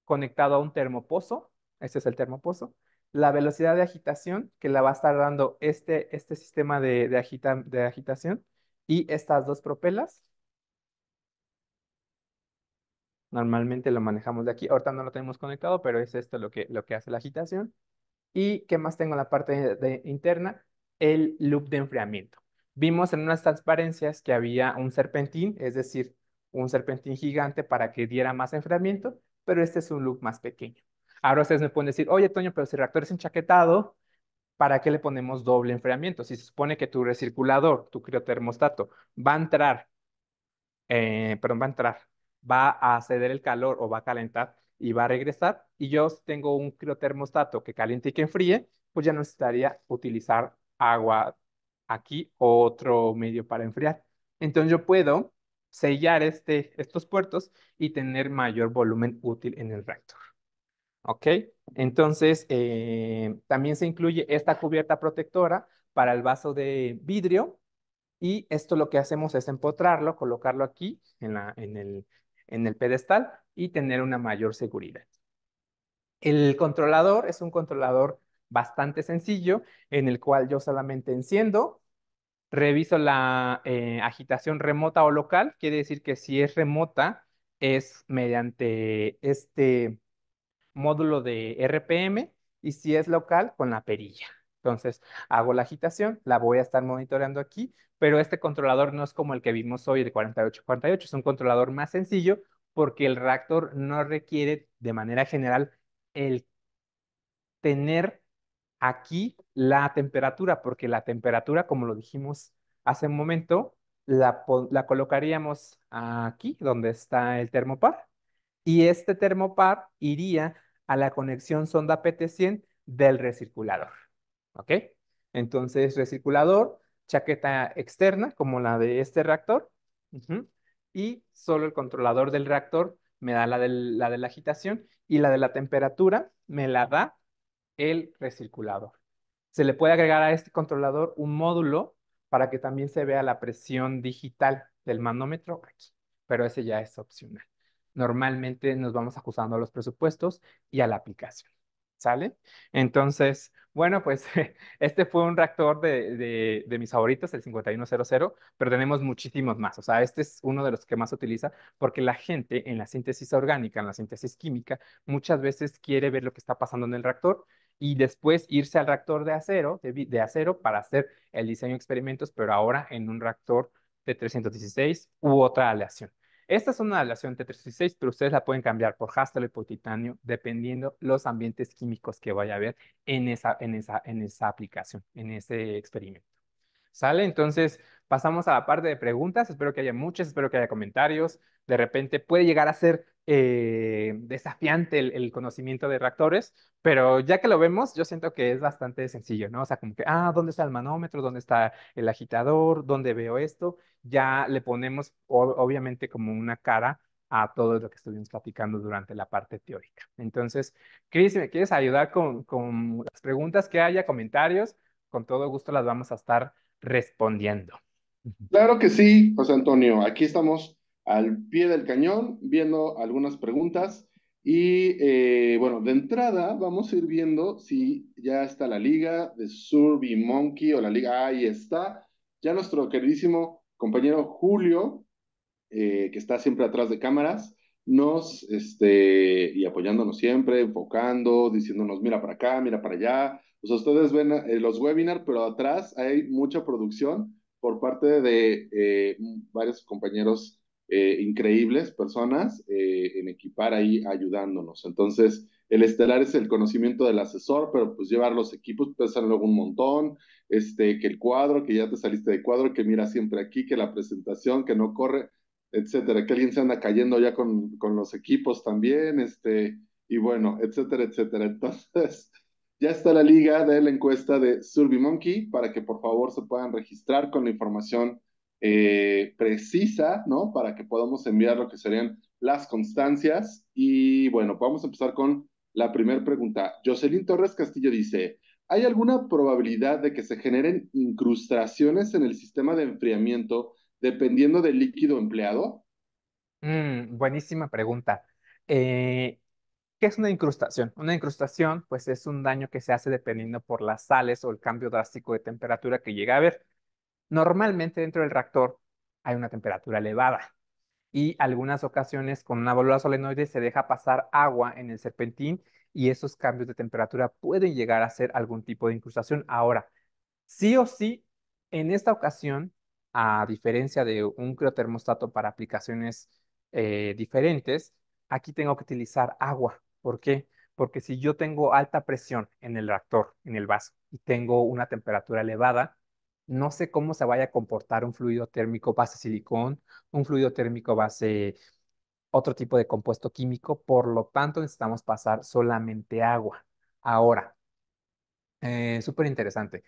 conectado a un termopozo, este es el termopozo, la velocidad de agitación que la va a estar dando este sistema de agitación y estas dos propelas. Normalmente lo manejamos de aquí, ahorita no lo tenemos conectado, pero es esto lo que hace la agitación. ¿Y qué más tengo en la parte interna? El loop de enfriamiento. Vimos en unas transparencias que había un serpentín, es decir, un serpentín gigante para que diera más enfriamiento, pero este es un loop más pequeño. Ahora ustedes me pueden decir, oye, Toño, pero si el reactor es enchaquetado, ¿para qué le ponemos doble enfriamiento? Si se supone que tu recirculador, tu criotermostato, va a entrar perdón, va a entrar, va a ceder el calor o va a calentar y va a regresar, y yo tengo un criotermostato que caliente y que enfríe, pues ya no necesitaría utilizar agua aquí o otro medio para enfriar. Entonces yo puedo sellar estos puertos y tener mayor volumen útil en el reactor. ¿Ok? Entonces, también se incluye esta cubierta protectora para el vaso de vidrio y esto lo que hacemos es empotrarlo, colocarlo aquí en el pedestal y tener una mayor seguridad. El controlador es un controlador bastante sencillo en el cual yo solamente enciendo, reviso la agitación remota o local, quiere decir que si es remota es mediante este módulo de RPM y si es local, con la perilla. Entonces, hago la agitación, la voy a estar monitoreando aquí, pero este controlador no es como el que vimos hoy de 4848, es un controlador más sencillo porque el reactor no requiere de manera general el tener aquí la temperatura, porque la temperatura, como lo dijimos hace un momento, la colocaríamos aquí, donde está el termopar, y este termopar iría a la conexión sonda PT100 del recirculador. ¿Ok? Entonces, recirculador, chaqueta externa, como la de este reactor, ujú, y solo el controlador del reactor me da la de la agitación y la de la temperatura me la da el recirculador. Se le puede agregar a este controlador un módulo para que también se vea la presión digital del manómetro aquí, pero ese ya es opcional. Normalmente nos vamos ajustando a los presupuestos y a la aplicación. ¿Sale? Entonces, bueno, pues este fue un reactor de mis favoritos, el 5100, pero tenemos muchísimos más. O sea, este es uno de los que más se utiliza porque la gente en la síntesis orgánica, en la síntesis química, muchas veces quiere ver lo que está pasando en el reactor y después irse al reactor de acero, de acero para hacer el diseño de experimentos, pero ahora en un reactor de 316 u otra aleación. Esta es una aleación T316, pero ustedes la pueden cambiar por Hastel y por titanio, dependiendo los ambientes químicos que vaya a haber en esa aplicación, en ese experimento. ¿Sale? Entonces, pasamos a la parte de preguntas. Espero que haya muchas, espero que haya comentarios. De repente puede llegar a ser desafiante el conocimiento de reactores, pero ya que lo vemos, yo siento que es bastante sencillo, ¿no? O sea, como que, ¿dónde está el manómetro? ¿Dónde está el agitador? ¿Dónde veo esto? Ya le ponemos, obviamente, como una cara a todo lo que estuvimos platicando durante la parte teórica. Entonces, Cris, si me quieres ayudar con las preguntas que haya, comentarios, con todo gusto las vamos a estar respondiendo. Claro que sí, José Antonio. Aquí estamos al pie del cañón viendo algunas preguntas y bueno, de entrada vamos a ir viendo si ya está la liga de Survey Monkey o la liga. Ahí está. Ya nuestro queridísimo compañero Julio, que está siempre atrás de cámaras, y apoyándonos siempre, enfocando, diciéndonos, mira para acá, mira para allá. O sea, ustedes ven los webinars, pero atrás hay mucha producción por parte de varios compañeros increíbles, personas, en equipar ahí ayudándonos. Entonces, el estelar es el conocimiento del asesor, pero pues llevar los equipos pesan luego un montón, que el cuadro, que ya te saliste de cuadro, que mira siempre aquí, que la presentación, que no corre, etcétera, que alguien se anda cayendo ya con los equipos también, y bueno, etcétera, etcétera. Entonces, ya está la liga de la encuesta de SurveyMonkey para que por favor se puedan registrar con la información precisa, ¿no? Para que podamos enviar lo que serían las constancias. Y bueno, vamos a empezar con la primera pregunta. Jocelyn Torres Castillo dice, ¿hay alguna probabilidad de que se generen incrustaciones en el sistema de enfriamiento dependiendo del líquido empleado? Buenísima pregunta. Eh, ¿Qué es una incrustación? Una incrustación, pues, es un daño que se hace dependiendo por las sales o el cambio drástico de temperatura que llega a haber. Normalmente dentro del reactor hay una temperatura elevada y algunas ocasiones con una válvula solenoide se deja pasar agua en el serpentín y esos cambios de temperatura pueden llegar a ser algún tipo de incrustación. Ahora, sí o sí, en esta ocasión, a diferencia de un criotermostato para aplicaciones diferentes, aquí tengo que utilizar agua. ¿Por qué? Porque si yo tengo alta presión en el reactor, en el vaso, y tengo una temperatura elevada, no sé cómo se vaya a comportar un fluido térmico base silicón, un fluido térmico base otro tipo de compuesto químico, por lo tanto necesitamos pasar solamente agua. Ahora, súper interesante.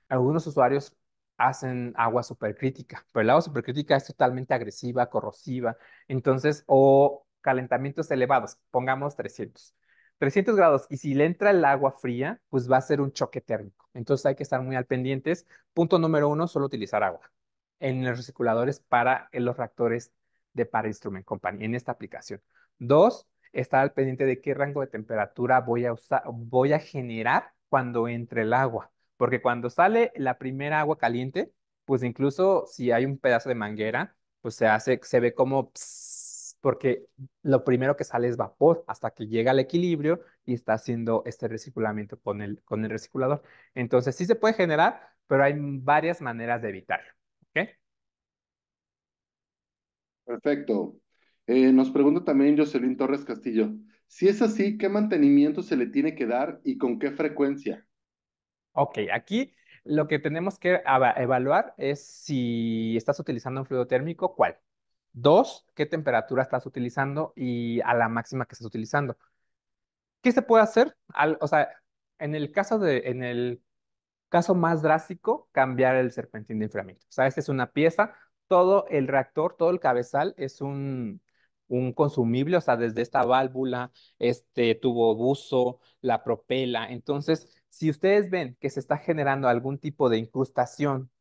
Algunos usuarios hacen agua supercrítica, pero el agua supercrítica es totalmente agresiva, corrosiva, entonces, o calentamientos elevados, pongamos 300 grados, y si le entra el agua fría, pues va a ser un choque térmico. Entonces hay que estar muy al pendientes. Punto número uno, solo utilizar agua en los recirculadores para los reactores de Para Instrument Company, en esta aplicación. Dos, estar al pendiente de qué rango de temperatura voy a generar cuando entre el agua. Porque cuando sale la primera agua caliente, pues incluso si hay un pedazo de manguera, pues se ve como porque lo primero que sale es vapor hasta que llega al equilibrio y está haciendo este recirculamiento con el recirculador. Entonces sí se puede generar, pero hay varias maneras de evitarlo. ¿Ok? Perfecto. Nos pregunta también Jocelyn Torres Castillo, si es así, ¿qué mantenimiento se le tiene que dar y con qué frecuencia? Ok, aquí lo que tenemos que evaluar es si estás utilizando un fluido térmico, ¿cuál? Dos, ¿qué temperatura estás utilizando y a la máxima que estás utilizando? ¿Qué se puede hacer? O sea, en el caso de, en el Caso más drástico, cambiar el serpentín de enfriamiento. O sea, esta es una pieza, todo el reactor, todo el cabezal es un consumible, o sea, desde esta válvula, este tubo buzo, la propela. Entonces, si ustedes ven que se está generando algún tipo de incrustación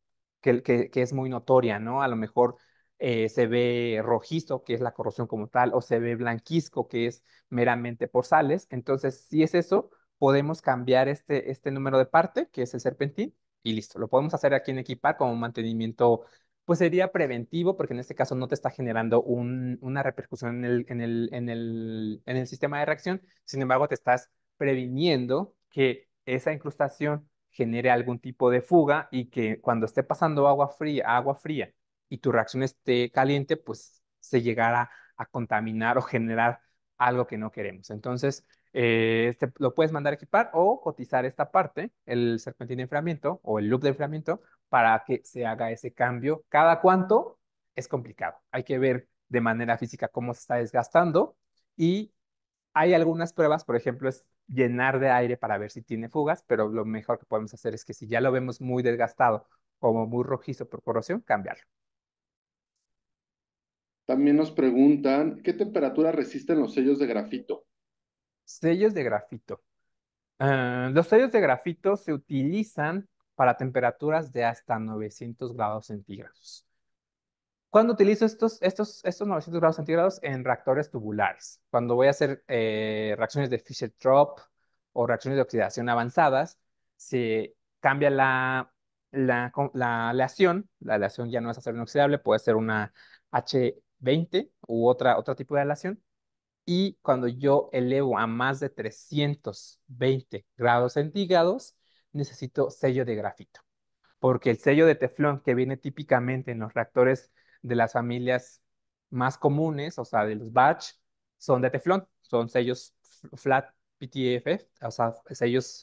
que es muy notoria, ¿no? A lo mejor se ve rojizo, que es la corrosión como tal, o se ve blanquizco, que es meramente por sales. Entonces, si es eso, podemos cambiar este número de parte, que es el serpentín, y listo. Lo podemos hacer aquí en Equipar como mantenimiento, pues sería preventivo, porque en este caso no te está generando una repercusión en el sistema de reacción. Sin embargo, te estás previniendo que esa incrustación genere algún tipo de fuga y que cuando esté pasando agua fría y tu reacción esté caliente, pues se llegará a contaminar o generar algo que no queremos. Entonces, este lo puedes mandar a equipar o cotizar esta parte, el serpentín de enfriamiento o el loop de enfriamiento, para que se haga ese cambio. ¿Cada cuánto? Es complicado. Hay que ver de manera física cómo se está desgastando y hay algunas pruebas, por ejemplo, es llenar de aire para ver si tiene fugas, pero lo mejor que podemos hacer es que si ya lo vemos muy desgastado, como muy rojizo por corrosión, cambiarlo. También nos preguntan, ¿qué temperatura resisten los sellos de grafito? Sellos de grafito. Los sellos de grafito se utilizan para temperaturas de hasta 900 grados centígrados. ¿Cuándo utilizo estos 900 grados centígrados? En reactores tubulares. Cuando voy a hacer reacciones de Fischer-Tropsch o reacciones de oxidación avanzadas, se cambia la aleación. La aleación ya no es acero inoxidable, puede ser una H20 u otro tipo de aleación. Y cuando yo elevo a más de 320 grados centígrados, necesito sello de grafito porque el sello de teflón que viene típicamente en los reactores de las familias más comunes, o sea, de los batch, son de teflón, son sellos flat PTFE, o sea, sellos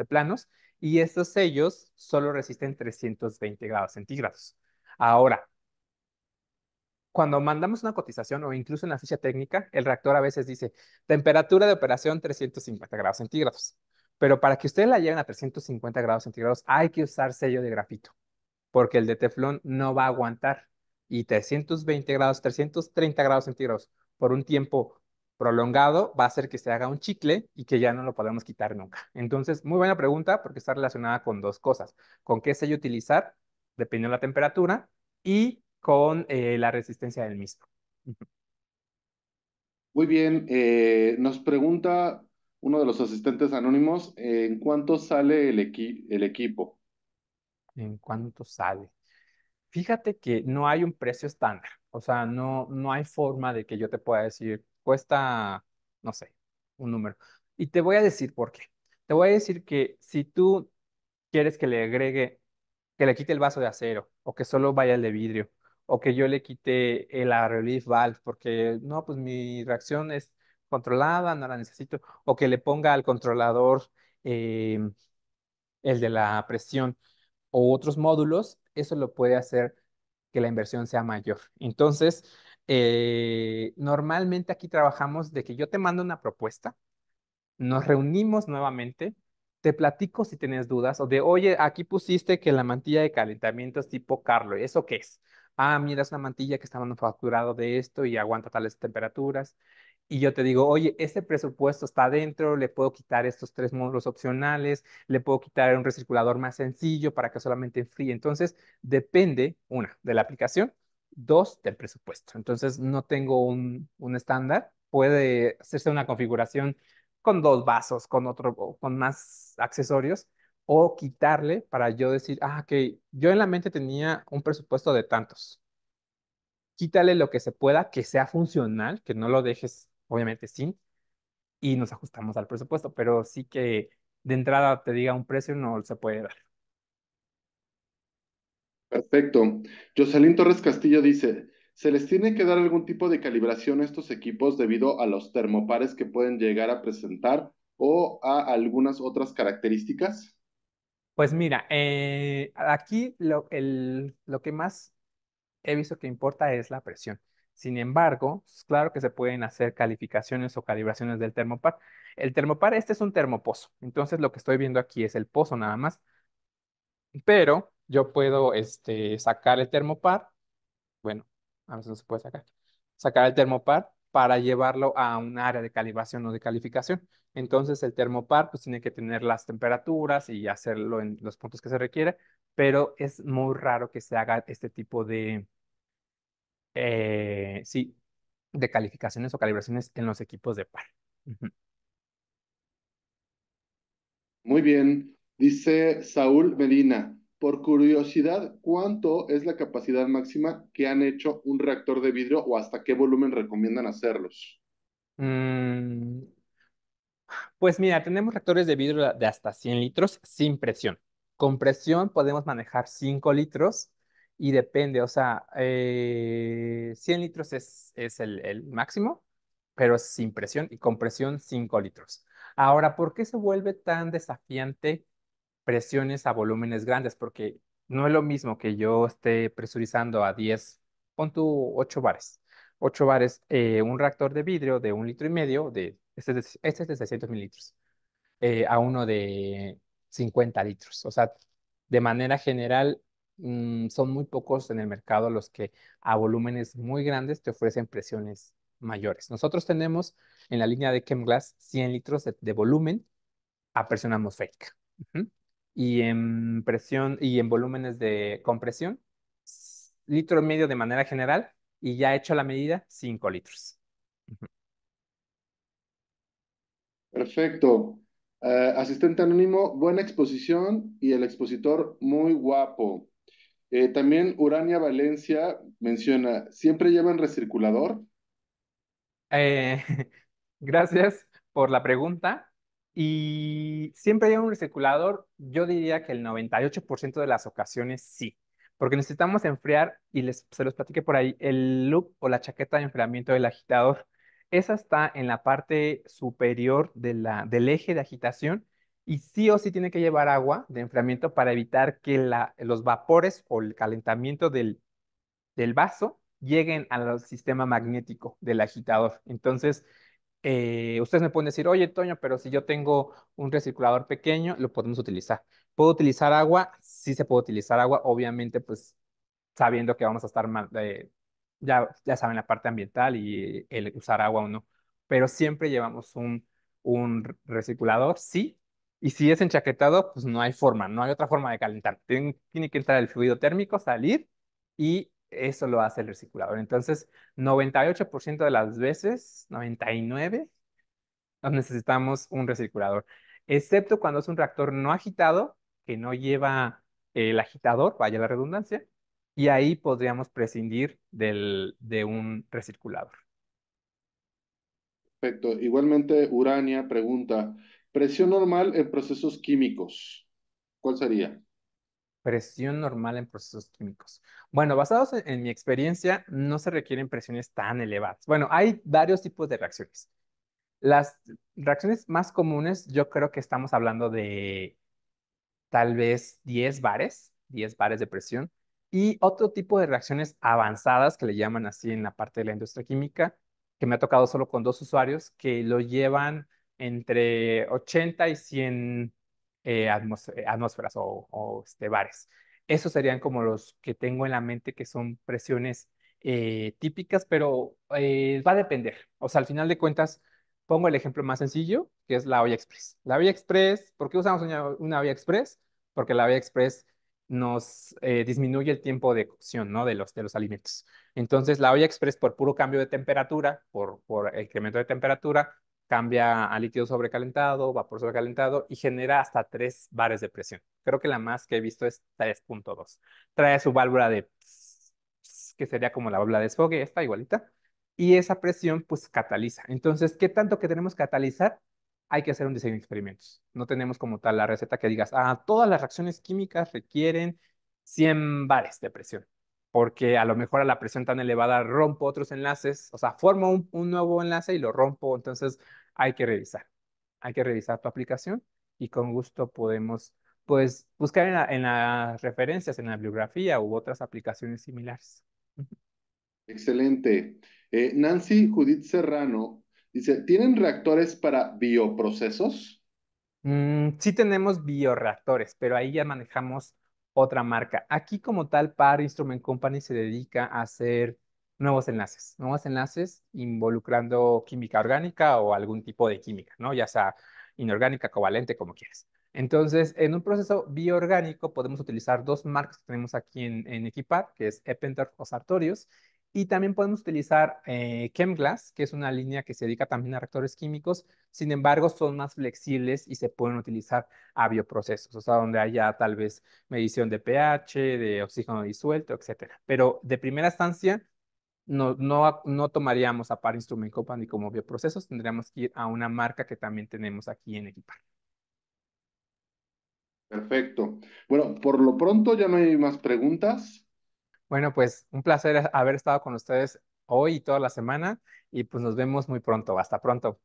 planos, y estos sellos solo resisten 320 grados centígrados. Ahora, cuando mandamos una cotización o incluso en la ficha técnica, el reactor a veces dice temperatura de operación 350 grados centígrados. Pero para que ustedes la lleven a 350 grados centígrados hay que usar sello de grafito porque el de teflón no va a aguantar. Y 320 grados, 330 grados centígrados por un tiempo prolongado va a hacer que se haga un chicle y que ya no lo podemos quitar nunca. Entonces, muy buena pregunta porque está relacionada con dos cosas. Con qué sello utilizar, dependiendo de la temperatura, y con la resistencia del mismo. Muy bien, nos pregunta uno de los asistentes anónimos, ¿en cuánto sale el equipo? ¿En cuánto sale? Fíjate que no hay un precio estándar, o sea, no hay forma de que yo te pueda decir, cuesta, no sé, un número. Y te voy a decir por qué. Te voy a decir que si tú quieres que le agregue, que le quite el vaso de acero, o que solo vaya el de vidrio, o que yo le quite el relief valve, porque no, pues mi reacción es controlada, no la necesito, o que le ponga al controlador eh, el de la presión o otros módulos, eso lo puede hacer que la inversión sea mayor. Entonces, normalmente aquí trabajamos de que yo te mando una propuesta, nos reunimos nuevamente, te platico si tienes dudas o de, oye, aquí pusiste que la mantilla de calentamiento es tipo Carlo, ¿eso qué es? Ah, mira, es una mantilla que está manufacturado de esto y aguanta tales temperaturas. Y yo te digo, oye, ese presupuesto está dentro, le puedo quitar estos tres módulos opcionales, le puedo quitar un recirculador más sencillo para que solamente enfríe. Entonces, depende, una, de la aplicación, dos, del presupuesto. Entonces, no tengo un estándar, puede hacerse una configuración con dos vasos, con otro, o con más accesorios, o quitarle para yo decir, ah, ok, yo en la mente tenía un presupuesto de tantos. Quítale lo que se pueda, que sea funcional, que no lo dejes, obviamente, sin, y nos ajustamos al presupuesto, pero sí que de entrada te diga un precio no se puede dar. Perfecto. Jocelyn Torres Castillo dice, ¿se les tiene que dar algún tipo de calibración a estos equipos debido a los termopares que pueden llegar a presentar o a algunas otras características? Pues mira, aquí lo que más he visto que importa es la presión. Sin embargo, claro que se pueden hacer calificaciones o calibraciones del termopar. El termopar, este es un termopozo. Entonces, lo que estoy viendo aquí es el pozo nada más. pero yo puedo sacar el termopar, bueno, a veces no se puede sacar el termopar para llevarlo a un área de calibración o de calificación. Entonces el termopar pues tiene que tener las temperaturas y hacerlo en los puntos que se requiere, pero es muy raro que se haga este tipo sí, de calificaciones o calibraciones en los equipos de par. Ujú. Muy bien, dice Saúl Medina. Por curiosidad, ¿cuánto es la capacidad máxima que han hecho un reactor de vidrio o hasta qué volumen recomiendan hacerlos? Mm, Pues mira, tenemos reactores de vidrio de hasta 100 litros sin presión. Con presión podemos manejar 5 litros y depende, o sea, 100 litros es el máximo, pero es sin presión y con presión 5 litros. Ahora, ¿por qué se vuelve tan desafiante presiones a volúmenes grandes? Porque no es lo mismo que yo esté presurizando a 10, pon tú 8 bares. 8 bares, un reactor de vidrio de 1,5 litros, este es de 600 mililitros, a uno de 50 litros. O sea, de manera general, son muy pocos en el mercado los que a volúmenes muy grandes te ofrecen presiones mayores. Nosotros tenemos en la línea de Chemglass 100 litros de volumen a presión atmosférica. Ujú. Y en presión y en volúmenes de compresión, litro y medio de manera general, y ya hecho la medida, 5 litros. Ujú. Perfecto. Asistente anónimo, buena exposición y el expositor muy guapo. También Urania Valencia menciona, ¿siempre llevan recirculador? Eh, Gracias por la pregunta. Y siempre hay un recirculador, yo diría que el 98% de las ocasiones sí, porque necesitamos enfriar, y se los platiqué por ahí, el loop o la chaqueta de enfriamiento del agitador. Esa está en la parte superior del eje de agitación y sí o sí tiene que llevar agua de enfriamiento para evitar que los vapores o el calentamiento del vaso lleguen al sistema magnético del agitador. Entonces, ustedes me pueden decir, oye, Toño, pero si yo tengo un recirculador pequeño, lo podemos utilizar. ¿Puedo utilizar agua? Sí se puede utilizar agua, obviamente, pues sabiendo que vamos a estar ya saben la parte ambiental y el usar agua o no. Pero siempre llevamos un recirculador, sí. Y si es enchaquetado, pues no hay forma, no hay otra forma de calentar. Tiene que entrar el fluido térmico, salir, y eso lo hace el recirculador. Entonces, 98% de las veces, 99, nos necesitamos un recirculador, excepto cuando es un reactor no agitado, que no lleva el agitador, vaya la redundancia, y ahí podríamos prescindir de un recirculador. Perfecto. Igualmente, Urania pregunta, presión normal en procesos químicos, ¿cuál sería? Presión normal en procesos químicos. Bueno, basados en mi experiencia, no se requieren presiones tan elevadas. Bueno, hay varios tipos de reacciones. Las reacciones más comunes, yo creo que estamos hablando de tal vez 10 bares de presión, y otro tipo de reacciones avanzadas que le llaman así en la parte de la industria química, que me ha tocado solo con dos usuarios que lo llevan entre 80 y 100 atmósferas o bares. Esos serían como los que tengo en la mente que son presiones típicas, pero va a depender. O sea, al final de cuentas, pongo el ejemplo más sencillo, que es la olla express. La olla express, ¿por qué usamos una olla express? Porque la olla express nos disminuye el tiempo de cocción, ¿no? De los alimentos. Entonces, la olla express, por puro cambio de temperatura, por incremento de temperatura, cambia a líquido sobrecalentado, vapor sobrecalentado, y genera hasta 3 bares de presión. Creo que la más que he visto es 3,2. Trae su válvula de que sería como la válvula de desfogue, esta igualita, y esa presión pues cataliza. Entonces, ¿qué tanto que tenemos que catalizar? Hay que hacer un diseño de experimentos. No tenemos como tal la receta que digas, todas las reacciones químicas requieren 100 bares de presión, porque a lo mejor a la presión tan elevada rompo otros enlaces, o sea, formo un nuevo enlace y lo rompo. Entonces hay que revisar. Hay que revisar tu aplicación, y con gusto podemos, pues, buscar en las referencias, en la bibliografía u otras aplicaciones similares. Excelente. Nancy Judith Serrano dice, ¿tienen reactores para bioprocesos? Sí tenemos bioreactores, pero ahí ya manejamos otra marca. Aquí como tal, Par Instrument Company se dedica a hacer nuevos enlaces involucrando química orgánica o algún tipo de química, ¿no? Ya sea inorgánica, covalente, como quieras. Entonces, en un proceso bioorgánico podemos utilizar dos marcas que tenemos aquí en Equipar, que es Eppendorf o Sartorius, y también podemos utilizar Chemglass, que es una línea que se dedica también a reactores químicos, sin embargo, son más flexibles y se pueden utilizar a bioprocesos, o sea, donde haya tal vez medición de pH, de oxígeno disuelto, etcétera. Pero de primera instancia, no tomaríamos a Par Instrument Company como bioprocesos, tendríamos que ir a una marca que también tenemos aquí en Equipar. Perfecto. Bueno, por lo pronto ya no hay más preguntas. Bueno, pues un placer haber estado con ustedes hoy y toda la semana y pues nos vemos muy pronto. Hasta pronto.